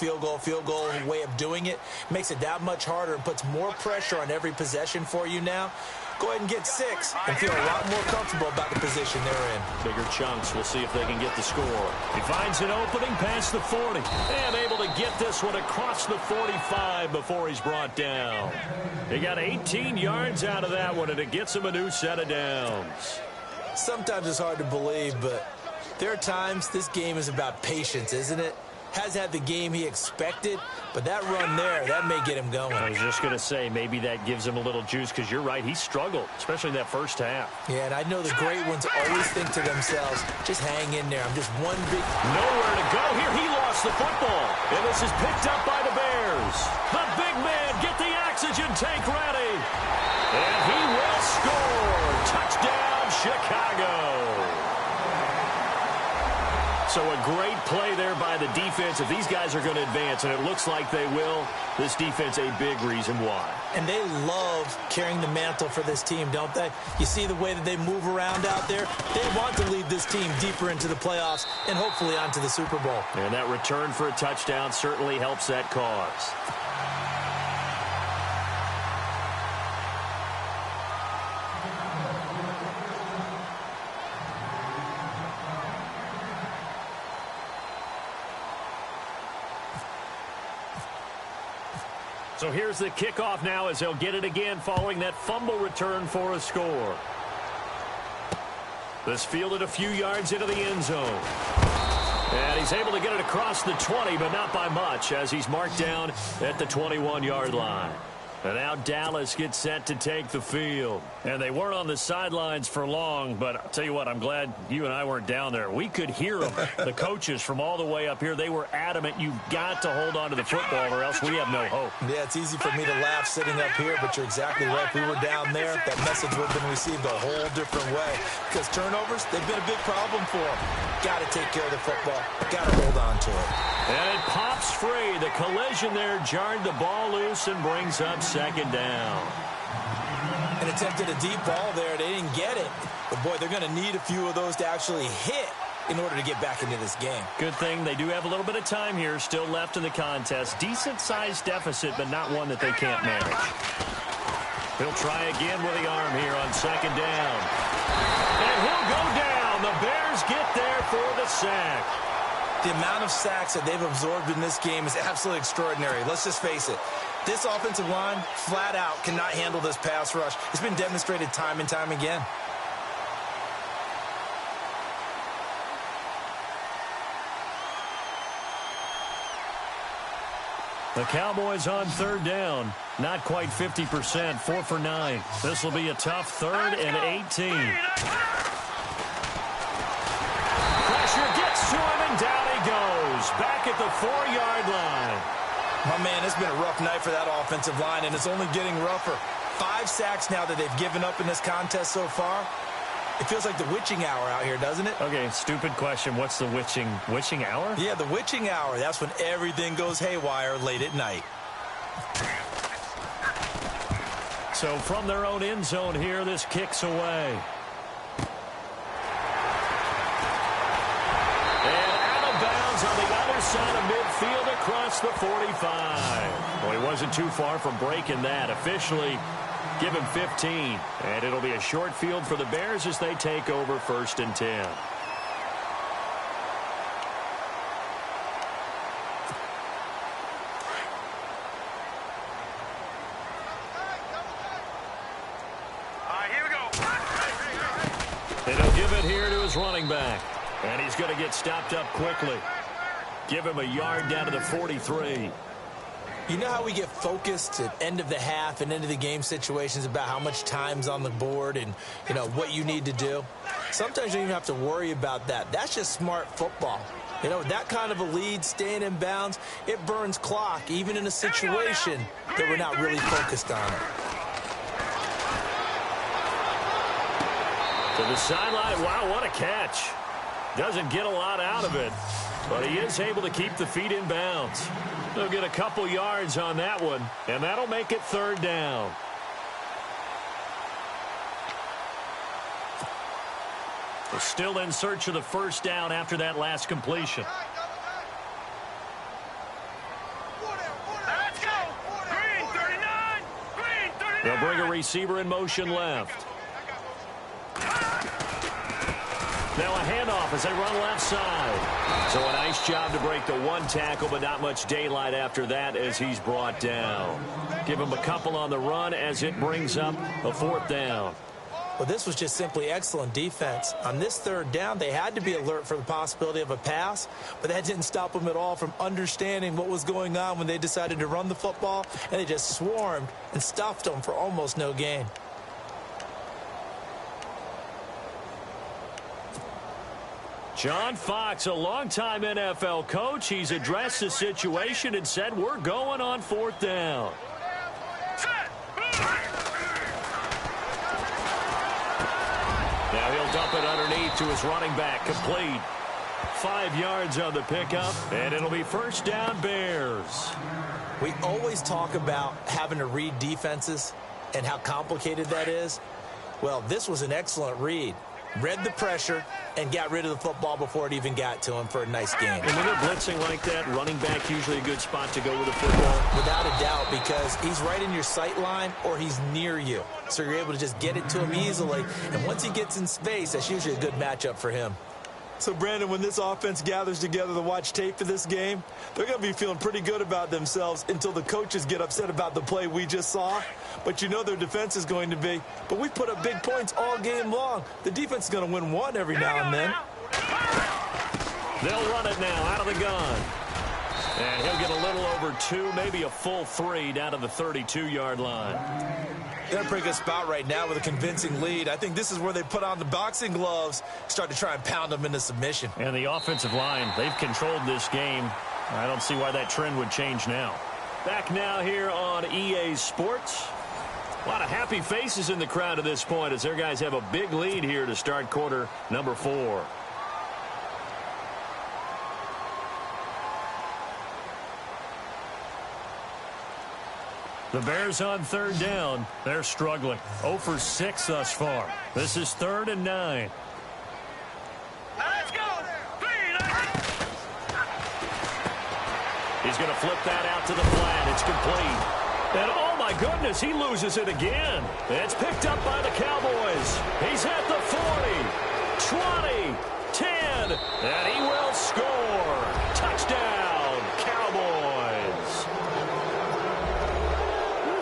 way of doing it makes it that much harder and puts more pressure on every possession for you now. Go ahead and get 6 and feel a lot more comfortable about the position they're in. Bigger chunks. We'll see if they can get the score. He finds an opening past the 40 and able to get this one across the 45 before he's brought down. He got 18 yards out of that one, and it gets him a new set of downs. Sometimes it's hard to believe, but there are times this game is about patience, isn't it? has had the game he expected, but that run there, that may get him going. I was just going to say, maybe that gives him a little juice, because you're right, he struggled, especially in that first half. Yeah, and I know the great ones always think to themselves, just hang in there. I'm just one big... Nowhere to go here. He lost the football. And this is picked up by the Bears. The big man, get the oxygen tank ready. And he will score. Touchdown, Chicago. So a great play there by the defense. If these guys are going to advance, and it looks like they will, this defense a big reason why. And they love carrying the mantle for this team, don't they? You see the way that they move around out there? They want to lead this team deeper into the playoffs and hopefully onto the Super Bowl. And that return for a touchdown certainly helps that cause. So here's the kickoff now as they'll get it again following that fumble return for a score. This fielded a few yards into the end zone. And he's able to get it across the 20, but not by much, as he's marked down at the 21-yard line. And now Dallas gets set to take the field. And they weren't on the sidelines for long, but I'll tell you what, I'm glad you and I weren't down there. We could hear them, the coaches from all the way up here. They were adamant, you've got to hold on to the football or else we have no hope. Yeah, it's easy for me to laugh sitting up here, but you're exactly right. If we were down there, that message would have been received a whole different way. Because turnovers, they've been a big problem for them. Got to take care of the football. Got to hold on to it. And it pops free. The collision there jarred the ball loose and brings up second down. And attempted a deep ball there. They didn't get it. But, boy, they're going to need a few of those to actually hit in order to get back into this game. Good thing they do have a little bit of time here still left in the contest. Decent-sized deficit, but not one that they can't manage. He'll try again with the arm here on second down. And he'll go down. The Bears get there for the sack. The amount of sacks that they've absorbed in this game is absolutely extraordinary. Let's just face it. This offensive line, flat out, cannot handle this pass rush. It's been demonstrated time and time again. The Cowboys on third down. Not quite 50%, 4 for 9. This will be a tough third and 18. Pressure gets to him, and down he goes. Back at the 4-yard line. My man, it's been a rough night for that offensive line, and it's only getting rougher. 5 sacks now that they've given up in this contest so far. It feels like the witching hour out here, doesn't it? Okay, stupid question. What's the witching hour? Yeah, the witching hour. That's when everything goes haywire late at night. So from their own end zone here, this kicks away. And out of bounds on the other side of midfield across the 45. Well, he wasn't too far from breaking that. Officially, give him 15. And it'll be a short field for the Bears as they take over 1st and 10. And he'll give it here to his running back. And he's going to get stopped up quickly. Give him a yard down to the 43. You know how we get focused at end of the half and end of the game situations about how much time's on the board and, you know, what you need to do? Sometimes you don't even have to worry about that. That's just smart football. You know, that kind of a lead, staying in bounds, it burns clock, even in a situation that we're not really focused on it. To the sideline. Wow, what a catch. Doesn't get a lot out of it, but he is able to keep the feet in bounds. They'll get a couple yards on that one, and that'll make it 3rd down. They're still in search of the 1st down after that last completion. Let's go! Green 39! Green 39! They'll bring a receiver in motion left. Now a handoff as they run left side. So a nice job to break the 1 tackle, but not much daylight after that as he's brought down. Give him a couple on the run as it brings up a 4th down. Well, this was just simply excellent defense. On this third down, they had to be alert for the possibility of a pass, but that didn't stop them at all from understanding what was going on when they decided to run the football, and they just swarmed and stuffed them for almost no gain. John Fox, a longtime NFL coach, he's addressed the situation and said, we're going on fourth down. Now he'll dump it underneath to his running back, complete. 5 yards on the pickup, and it'll be first down, Bears. We always talk about having to read defenses and how complicated that is. Well, this was an excellent read. Read the pressure and got rid of the football before it even got to him for a nice game. And when they're blitzing like that, running back usually a good spot to go with the football. Without a doubt, because he's right in your sight line or he's near you. So you're able to just get it to him easily. And once he gets in space, that's usually a good matchup for him. So, Brandon, when this offense gathers together to watch tape for this game, they're going to be feeling pretty good about themselves until the coaches get upset about the play we just saw. But you know their defense is going to be. But we put up big points all game long. The defense is going to win one every now and then. They'll run it now out of the gun. And he'll get a little over 2, maybe a full 3 down to the 32-yard line. They're in a pretty good spot right now with a convincing lead. I think this is where they put on the boxing gloves, start to try and pound them into submission. And the offensive line, they've controlled this game. I don't see why that trend would change now. Back now here on EA Sports. A lot of happy faces in the crowd at this point as their guys have a big lead here to start quarter number 4. The Bears on third down. They're struggling. 0 for 6 thus far. This is 3rd and 9. Let's go. He's going to flip that out to the flat. It's complete. And oh my goodness, he loses it again. It's picked up by the Cowboys. He's at the 40, 20, 10, and he will score. Touchdown, Cowboys.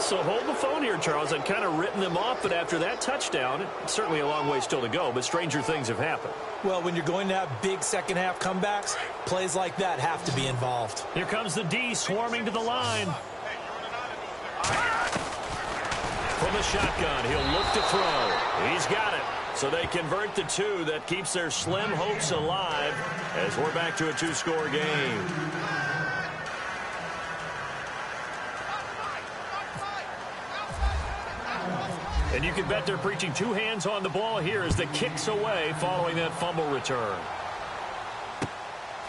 So hold the phone here, Charles. I'd kind of written them off, but after that touchdown, it's certainly a long way still to go, but stranger things have happened. Well, when you're going to have big second-half comebacks, plays like that have to be involved. Here comes the D swarming to the line. From the shotgun, he'll look to throw. He's got it. So they convert the 2. That keeps their slim hopes alive as we're back to a 2-score game. And you can bet they're preaching 2 hands on the ball here as the kick's away following that fumble return.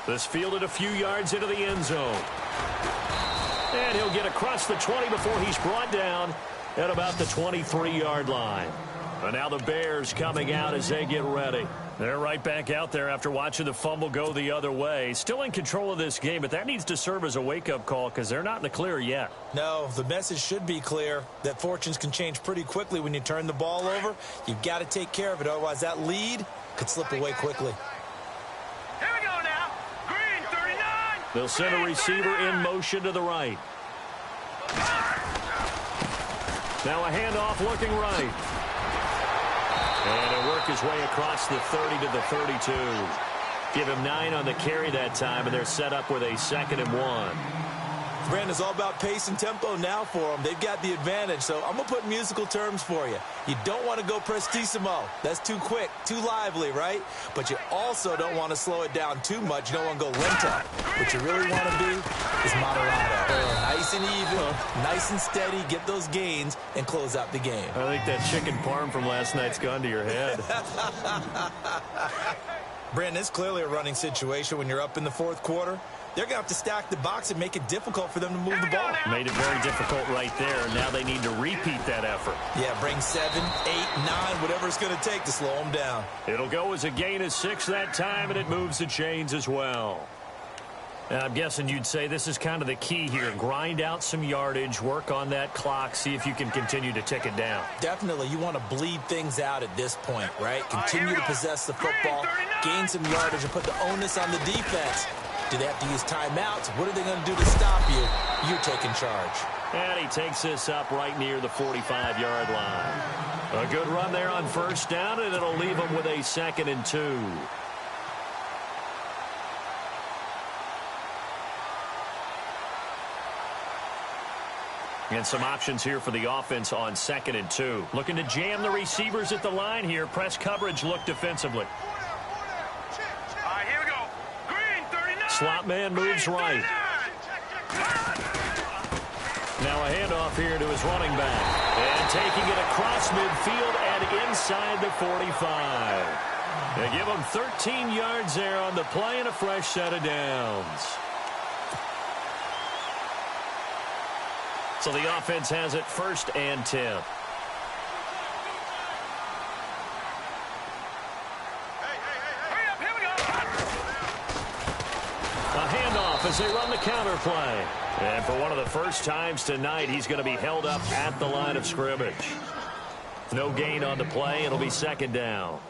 This fielded a few yards into the end zone. And he'll get across the 20 before he's brought down at about the 23-yard line. And now the Bears coming out as they get ready. They're right back out there after watching the fumble go the other way. Still in control of this game, but that needs to serve as a wake-up call because they're not in the clear yet. No, the message should be clear that fortunes can change pretty quickly when you turn the ball over. You've got to take care of it, otherwise that lead could slip away quickly. Here we go now. Green 39. They'll send a receiver in motion to the right. Now a handoff looking right. And he'll work his way across the 30 to the 32. Give him 9 on the carry that time, and they're set up with a 2nd and 1. Brandon, it's all about pace and tempo now for them. They've got the advantage, so I'm going to put musical terms for you. You don't want to go prestissimo. That's too quick, too lively, right? But you also don't want to slow it down too much. You don't want to go lento. What you really want to be is moderato. Nice and even, nice and steady, get those gains, and close out the game. I think that chicken parm from last night's gone to your head. Brandon, it's clearly a running situation when you're up in the 4th quarter. They're going to have to stack the box and make it difficult for them to move the ball. Made it very difficult right there. Now they need to repeat that effort. Yeah, bring 7, 8, 9, whatever it's going to take to slow them down. It'll go as a gain of 6 that time, and it moves the chains as well. Now, I'm guessing you'd say this is kind of the key here. Grind out some yardage, work on that clock, see if you can continue to tick it down. Definitely. You want to bleed things out at this point, right? Continue to possess the football, gain some yardage, and put the onus on the defense. Do they have to use timeouts? What are they going to do to stop you? You're taking charge. And he takes this up right near the 45-yard line. A good run there on first down, and it'll leave him with a 2nd and 2. And some options here for the offense on 2nd and 2. Looking to jam the receivers at the line here. Press coverage, look defensively. All right, here we go. Green, 39. Slot man moves right. Now a handoff here to his running back. And taking it across midfield and inside the 45. They give him 13 yards there on the play and a fresh set of downs. So the offense has it 1st and 10. Hurry up, here we go. A handoff as they run the counter play. And for one of the first times tonight, he's going to be held up at the line of scrimmage. No gain on the play. It'll be 2nd down.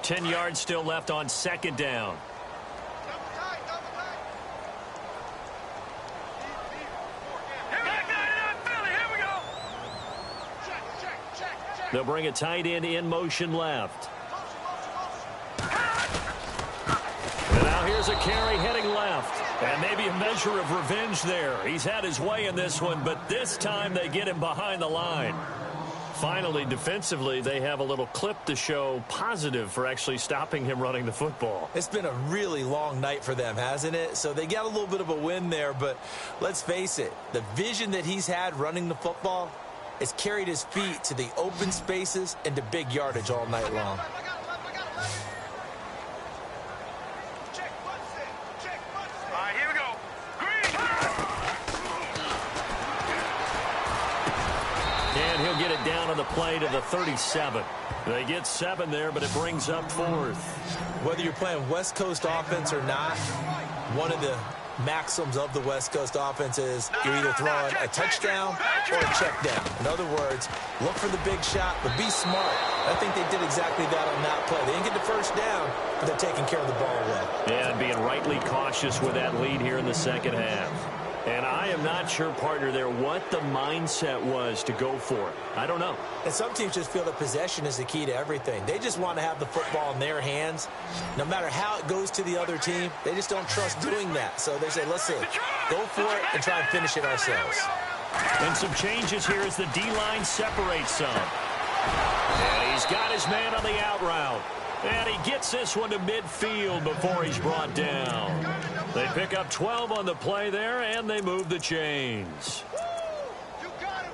10 yards still left on 2nd down. They'll bring a tight end in motion left. And now here's a carry heading left. And maybe a measure of revenge there. He's had his way in this one, but this time they get him behind the line. Finally, defensively, they have a little clip to show positive for actually stopping him running the football. It's been a really long night for them, hasn't it? So they got a little bit of a win there, but let's face it, the vision that he's had running the football has carried his feet to the open spaces and to big yardage all night long. All right, here we go. Green. And he'll get it down on the play to the 37. They get 7 there, but it brings up 4th. Whether you're playing West Coast offense or not, one of the maxims of the West Coast offense is you're either throwing a touchdown or a check down. In other words, look for the big shot, but be smart. I think they did exactly that on that play. They didn't get the first down, but they're taking care of the ball well. Yeah, and being rightly cautious with that lead here in the 2nd half. And I am not sure, partner, there what the mindset was to go for it. I don't know. And some teams just feel that possession is the key to everything. They just want to have the football in their hands. No matter how it goes to the other team, they just don't trust doing that. So they say, listen, go for it and try and finish it ourselves. And some changes here as the D-line separates some. And he's got his man on the out route. And he gets this one to midfield before he's brought down. They pick up 12 on the play there, and they move the chains. You got him.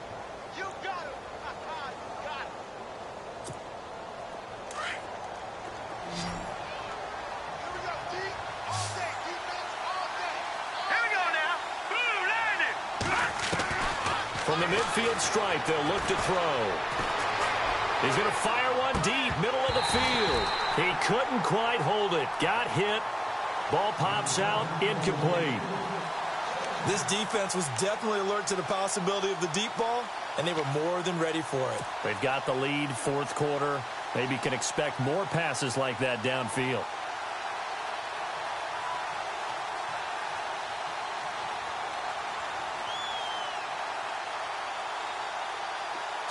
You got him. You got him. Here we go, D. All day. Defense all day. Here we go now. Boom, landed. From the midfield stripe, they'll look to throw. He's going to fire one deep, middle of the field. He couldn't quite hold it. Got hit. Ball pops out, incomplete. This defense was definitely alert to the possibility of the deep ball, and they were more than ready for it. They've got the lead, 4th quarter. Maybe can expect more passes like that downfield.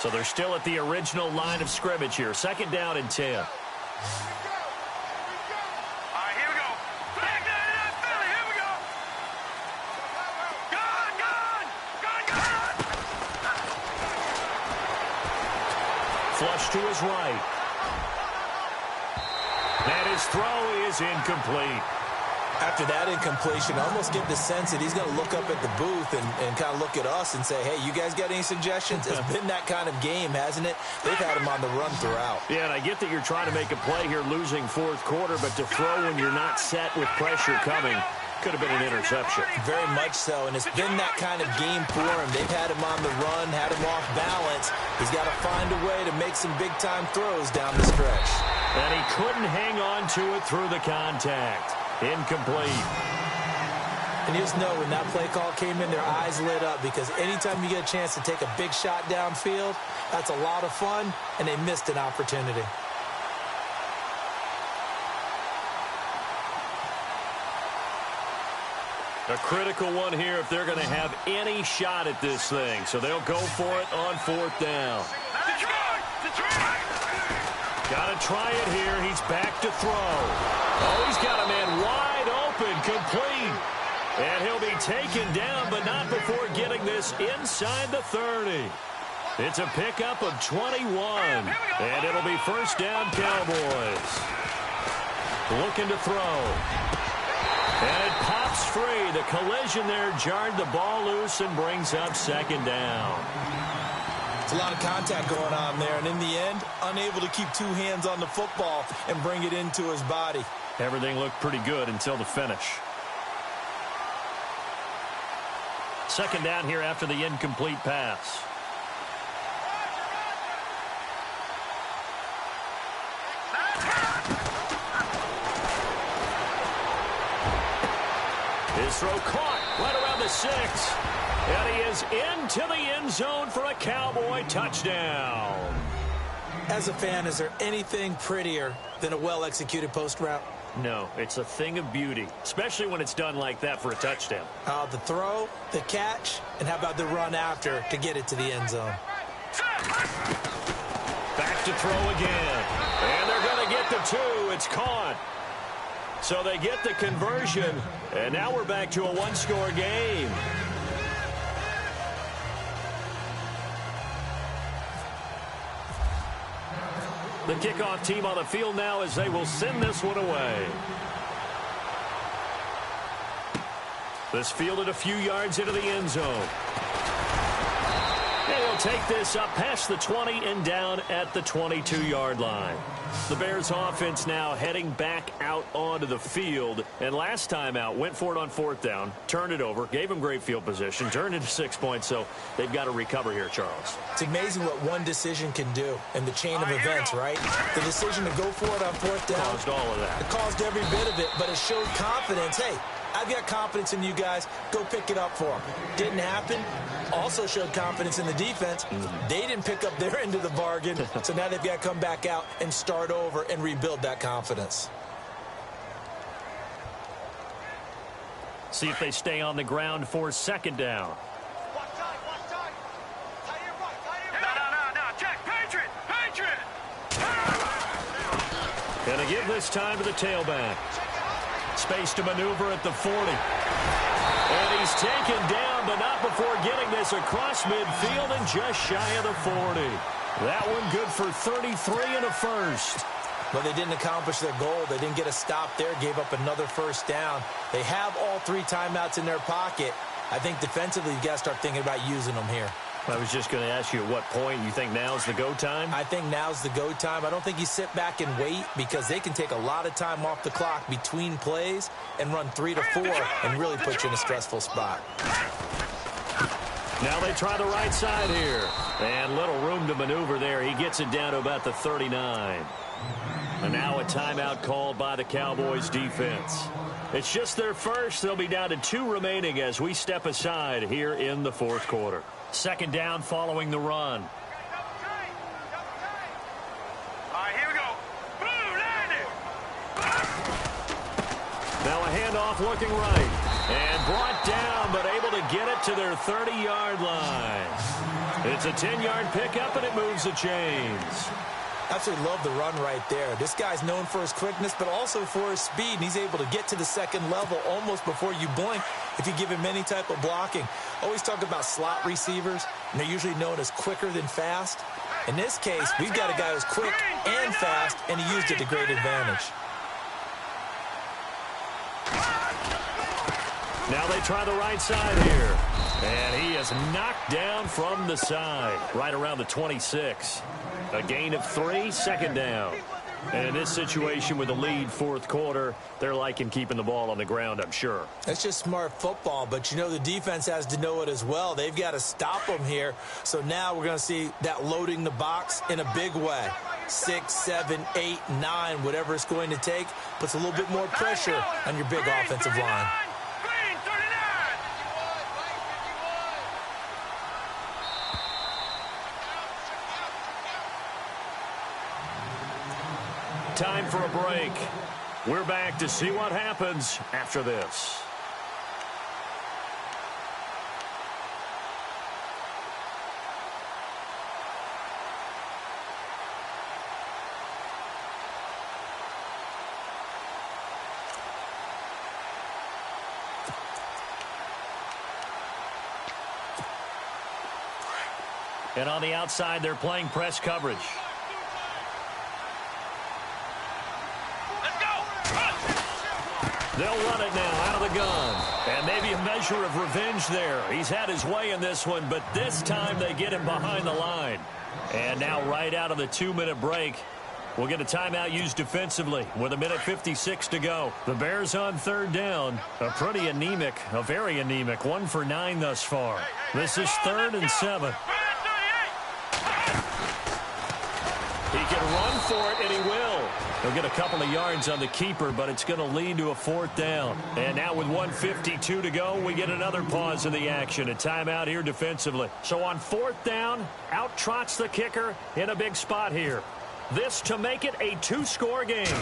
So they're still at the original line of scrimmage here. 2nd down and 10. All right, here we go. Back down to that Philly. Here we go. Gone, gone. Gone, gone. Flush to his right. And his throw is incomplete. After that incompletion, I almost get the sense that he's going to look up at the booth and kind of look at us and say, hey, you guys got any suggestions? It's been that kind of game, hasn't it? They've had him on the run throughout. Yeah, and I get that you're trying to make a play here losing 4th quarter, but to throw when you're not set with pressure coming could have been an interception. Very much so, and it's been that kind of game for him. They've had him on the run, had him off balance. He's got to find a way to make some big-time throws down the stretch. And he couldn't hang on to it through the contact. Incomplete. And you just know when that play call came in, their eyes lit up because anytime you get a chance to take a big shot downfield, that's a lot of fun, and they missed an opportunity. A critical one here if they're going to have any shot at this thing. So they'll go for it on 4th down. Got to try it here. He's back to throw. Oh, he's got a man wide open, complete. And he'll be taken down, but not before getting this inside the 30. It's a pickup of 21. And it'll be 1st down, Cowboys. Looking to throw. And it pops free. The collision there jarred the ball loose and brings up 2nd down. It's a lot of contact going on there, and in the end, unable to keep 2 hands on the football and bring it into his body. Everything looked pretty good until the finish. 2nd down here after the incomplete pass. His throw caught right around the 6. And he is into the end zone for a Cowboy touchdown. As a fan, is there anything prettier than a well-executed post route? No, it's a thing of beauty, especially when it's done like that for a touchdown. The throw, the catch, and how about the run after to get it to the end zone? Back to throw again. And they're going to get the 2. It's caught. So they get the conversion, and now we're back to a 1-score game. The kickoff team on the field now as they will send this one away. This fielded a few yards into the end zone. And he'll take this up past the 20 and down at the 22-yard line. The Bears offense now heading back out onto the field. And last time out, went for it on 4th down, turned it over, gave them great field position, turned it to 6 points. So they've got to recover here, Charles. It's amazing what one decision can do in the chain of events, right? The decision to go for it on 4th down. Caused all of that. It caused every bit of it, but it showed confidence. Hey, I've got confidence in you guys. Go pick it up for them. Didn't happen. Also showed confidence in the defense. They didn't pick up their end of the bargain, so now they've got to come back out and start over and rebuild that confidence. See if they stay on the ground for 2nd down. Gonna give this time to the tailback. Space to maneuver at the 40. And he's taken down, but not before getting this across midfield and just shy of the 40. That one good for 33 and a 1st. Well, they didn't accomplish their goal. They didn't get a stop there, gave up another 1st down. They have all 3 timeouts in their pocket. I think defensively, you got to start thinking about using them here. I was just going to ask you at what point you think now's the go time? I think now's the go time. I don't think you sit back and wait because they can take a lot of time off the clock between plays and run 3 to 4 and really put you in a stressful spot. Now they try the right side here. And little room to maneuver there. He gets it down to about the 39. And now a timeout called by the Cowboys defense. It's just their first. They'll be down to 2 remaining as we step aside here in the 4th quarter. 2nd down following the run. All right, here we go. Boom, landed. Now a handoff looking right. And brought down, but able to get it to their 30-yard line. It's a 10-yard pickup, and it moves the chains. Absolutely love the run right there. This guy's known for his quickness, but also for his speed. And he's able to get to the 2nd level almost before you blink if you give him any type of blocking. Always talk about slot receivers, and they're usually known as quicker than fast. In this case, we've got a guy who's quick and fast, and he used it to great advantage. Now they try the right side here. And he is knocked down from the side, right around the 26. A gain of 3, 2nd down. And in this situation with the lead 4th quarter, they're liking keeping the ball on the ground, I'm sure. That's just smart football, but you know the defense has to know it as well. They've got to stop them here. So now we're going to see that loading the box in a big way. 6, 7, 8, 9, whatever it's going to take, puts a little bit more pressure on your big offensive line. Time for a break. We're back to see what happens after this. And on the outside, they're playing press coverage. Let's go. They'll run it now out of the gun. And maybe a measure of revenge there. He's had his way in this one, but this time they get him behind the line. And now right out of the 2-minute break, we'll get a timeout used defensively with 1:56 to go. The Bears on third down. A pretty anemic, a very anemic 1 for 9 thus far. This is 3rd and 7. He can run for it, and he will. He'll get a couple of yards on the keeper, but it's going to lead to a 4th down. And now with 1:52 to go, we get another pause in the action. A timeout here defensively. So on 4th down, out trots the kicker in a big spot here. This to make it a 2-score game.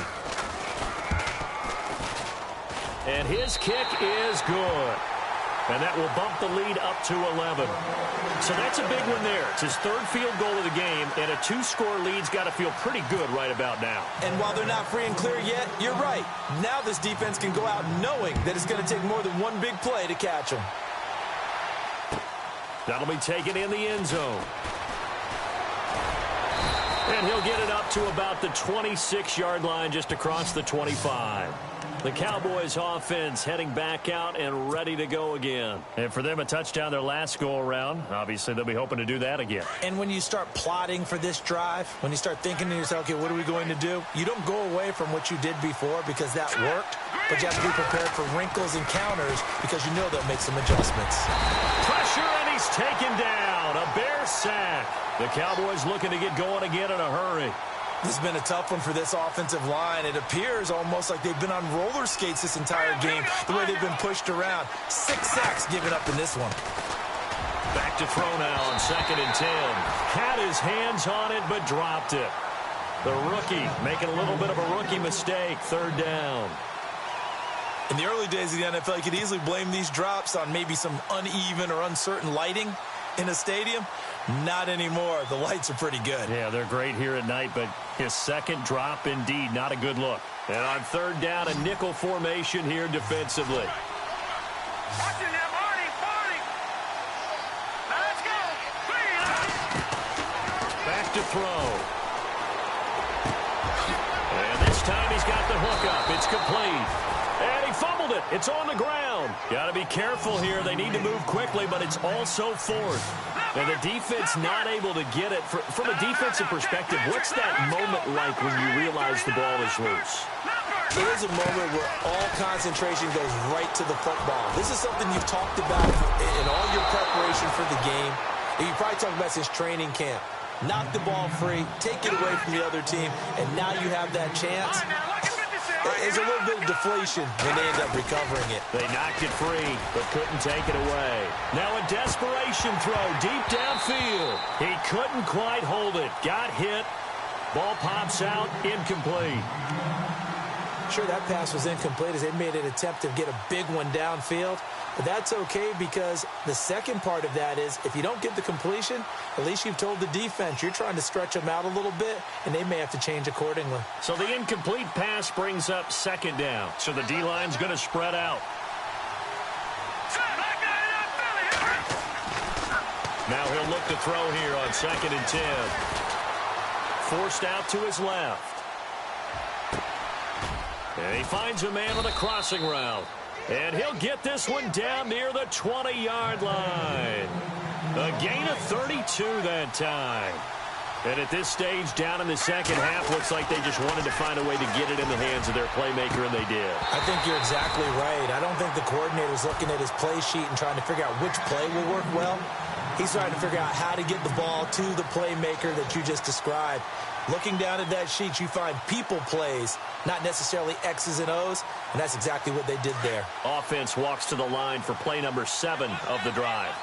And his kick is good. And that will bump the lead up to 11. So that's a big one there. It's his 3rd field goal of the game, and a 2-score lead's got to feel pretty good right about now. And while they're not free and clear yet, you're right. Now this defense can go out knowing that it's going to take more than one big play to catch them. That'll be taken in the end zone. And he'll get it up to about the 26-yard line, just across the 25. The Cowboys offense heading back out and ready to go again. And for them, a touchdown their last go-around. Obviously, they'll be hoping to do that again. And when you start plotting for this drive, when you start thinking to yourself, okay, what are we going to do? You don't go away from what you did before because that worked, but you have to be prepared for wrinkles and counters because you know they'll make some adjustments. Pressure, and he's taken down. A Bear sack. The Cowboys looking to get going again in a hurry. This has been a tough one for this offensive line. It appears almost like they've been on roller skates this entire game, the way they've been pushed around. 6 sacks given up in this one. Back to throw now on 2nd and 10. Had his hands on it, but dropped it. The rookie making a little bit of a rookie mistake. 3rd down. In the early days of the NFL, you could easily blame these drops on maybe some uneven or uncertain lighting in a stadium. Not anymore. The lights are pretty good. Yeah, they're great here at night, but his 2nd drop, indeed, not a good look. And on 3rd down, a nickel formation here defensively. Watch it now, Barney, Barney. Now let's go. Back to throw. And this time he's got the hook up. It's complete. And he fumbled it. It's on the ground. Got to be careful here. They need to move quickly, but it's also 4th. And the defense not able to get it. From a defensive perspective, what's that moment like when you realize the ball is loose? It is a moment where all concentration goes right to the football. This is something you've talked about in all your preparation for the game. And you probably talked about since training camp. Knock the ball free, take it away from the other team, and now you have that chance. There's a little bit of deflation when they end up recovering it. They knocked it free, but couldn't take it away. Now a desperation throw deep downfield. He couldn't quite hold it. Got hit. Ball pops out, incomplete. Sure, that pass was incomplete as they made an attempt to get a big one downfield. But that's okay because the second part of that is if you don't get the completion, at least you've told the defense you're trying to stretch them out a little bit, and they may have to change accordingly. So the incomplete pass brings up 2nd down. So the D-line's going to spread out. Now he'll look to throw here on 2nd and 10. Forced out to his left. And he finds a man on the crossing route. And he'll get this one down near the 20-yard line. A gain of 32 that time. And at this stage, down in the second half, looks like they just wanted to find a way to get it in the hands of their playmaker, and they did. I think you're exactly right. I don't think the coordinator's looking at his play sheet and trying to figure out which play will work well. He's trying to figure out how to get the ball to the playmaker that you just described. Looking down at that sheet, you find people plays, not necessarily X's and O's, and that's exactly what they did there. Offense walks to the line for play number 7 of the drive.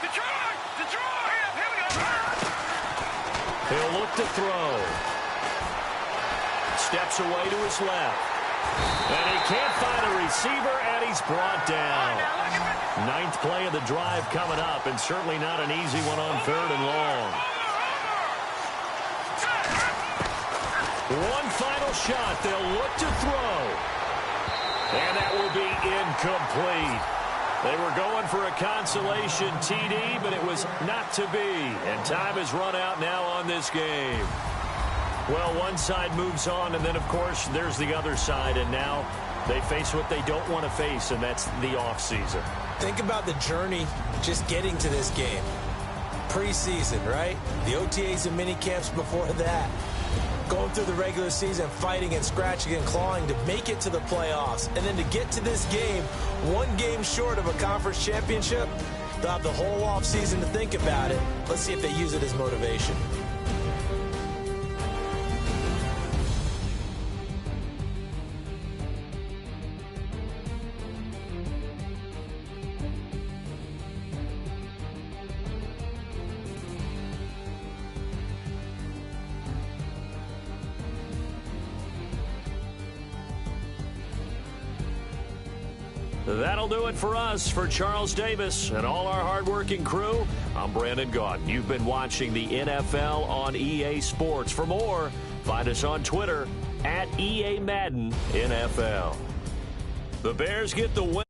Detroit! Detroit! Here we go! He'll look to throw. Steps away to his left. And he can't find a receiver, and he's brought down. 9th play of the drive coming up, and certainly not an easy one on 3rd and long. One final shot. They'll look to throw. And that will be incomplete. They were going for a consolation TD, but it was not to be. And time has run out now on this game. Well, one side moves on, and then, of course, there's the other side. And now they face what they don't want to face, and that's the offseason. Think about the journey just getting to this game. Preseason, right? The OTAs and mini camps before that. Going through the regular season, fighting and scratching and clawing to make it to the playoffs. And then to get to this game, one game short of a conference championship, they'll have the whole offseason to think about it. Let's see if they use it as motivation. That'll do it for us. For Charles Davis and all our hardworking crew, I'm Brandon Gaudin. You've been watching the NFL on EA Sports. For more, find us on Twitter @EA Madden NFL. The Bears get the win.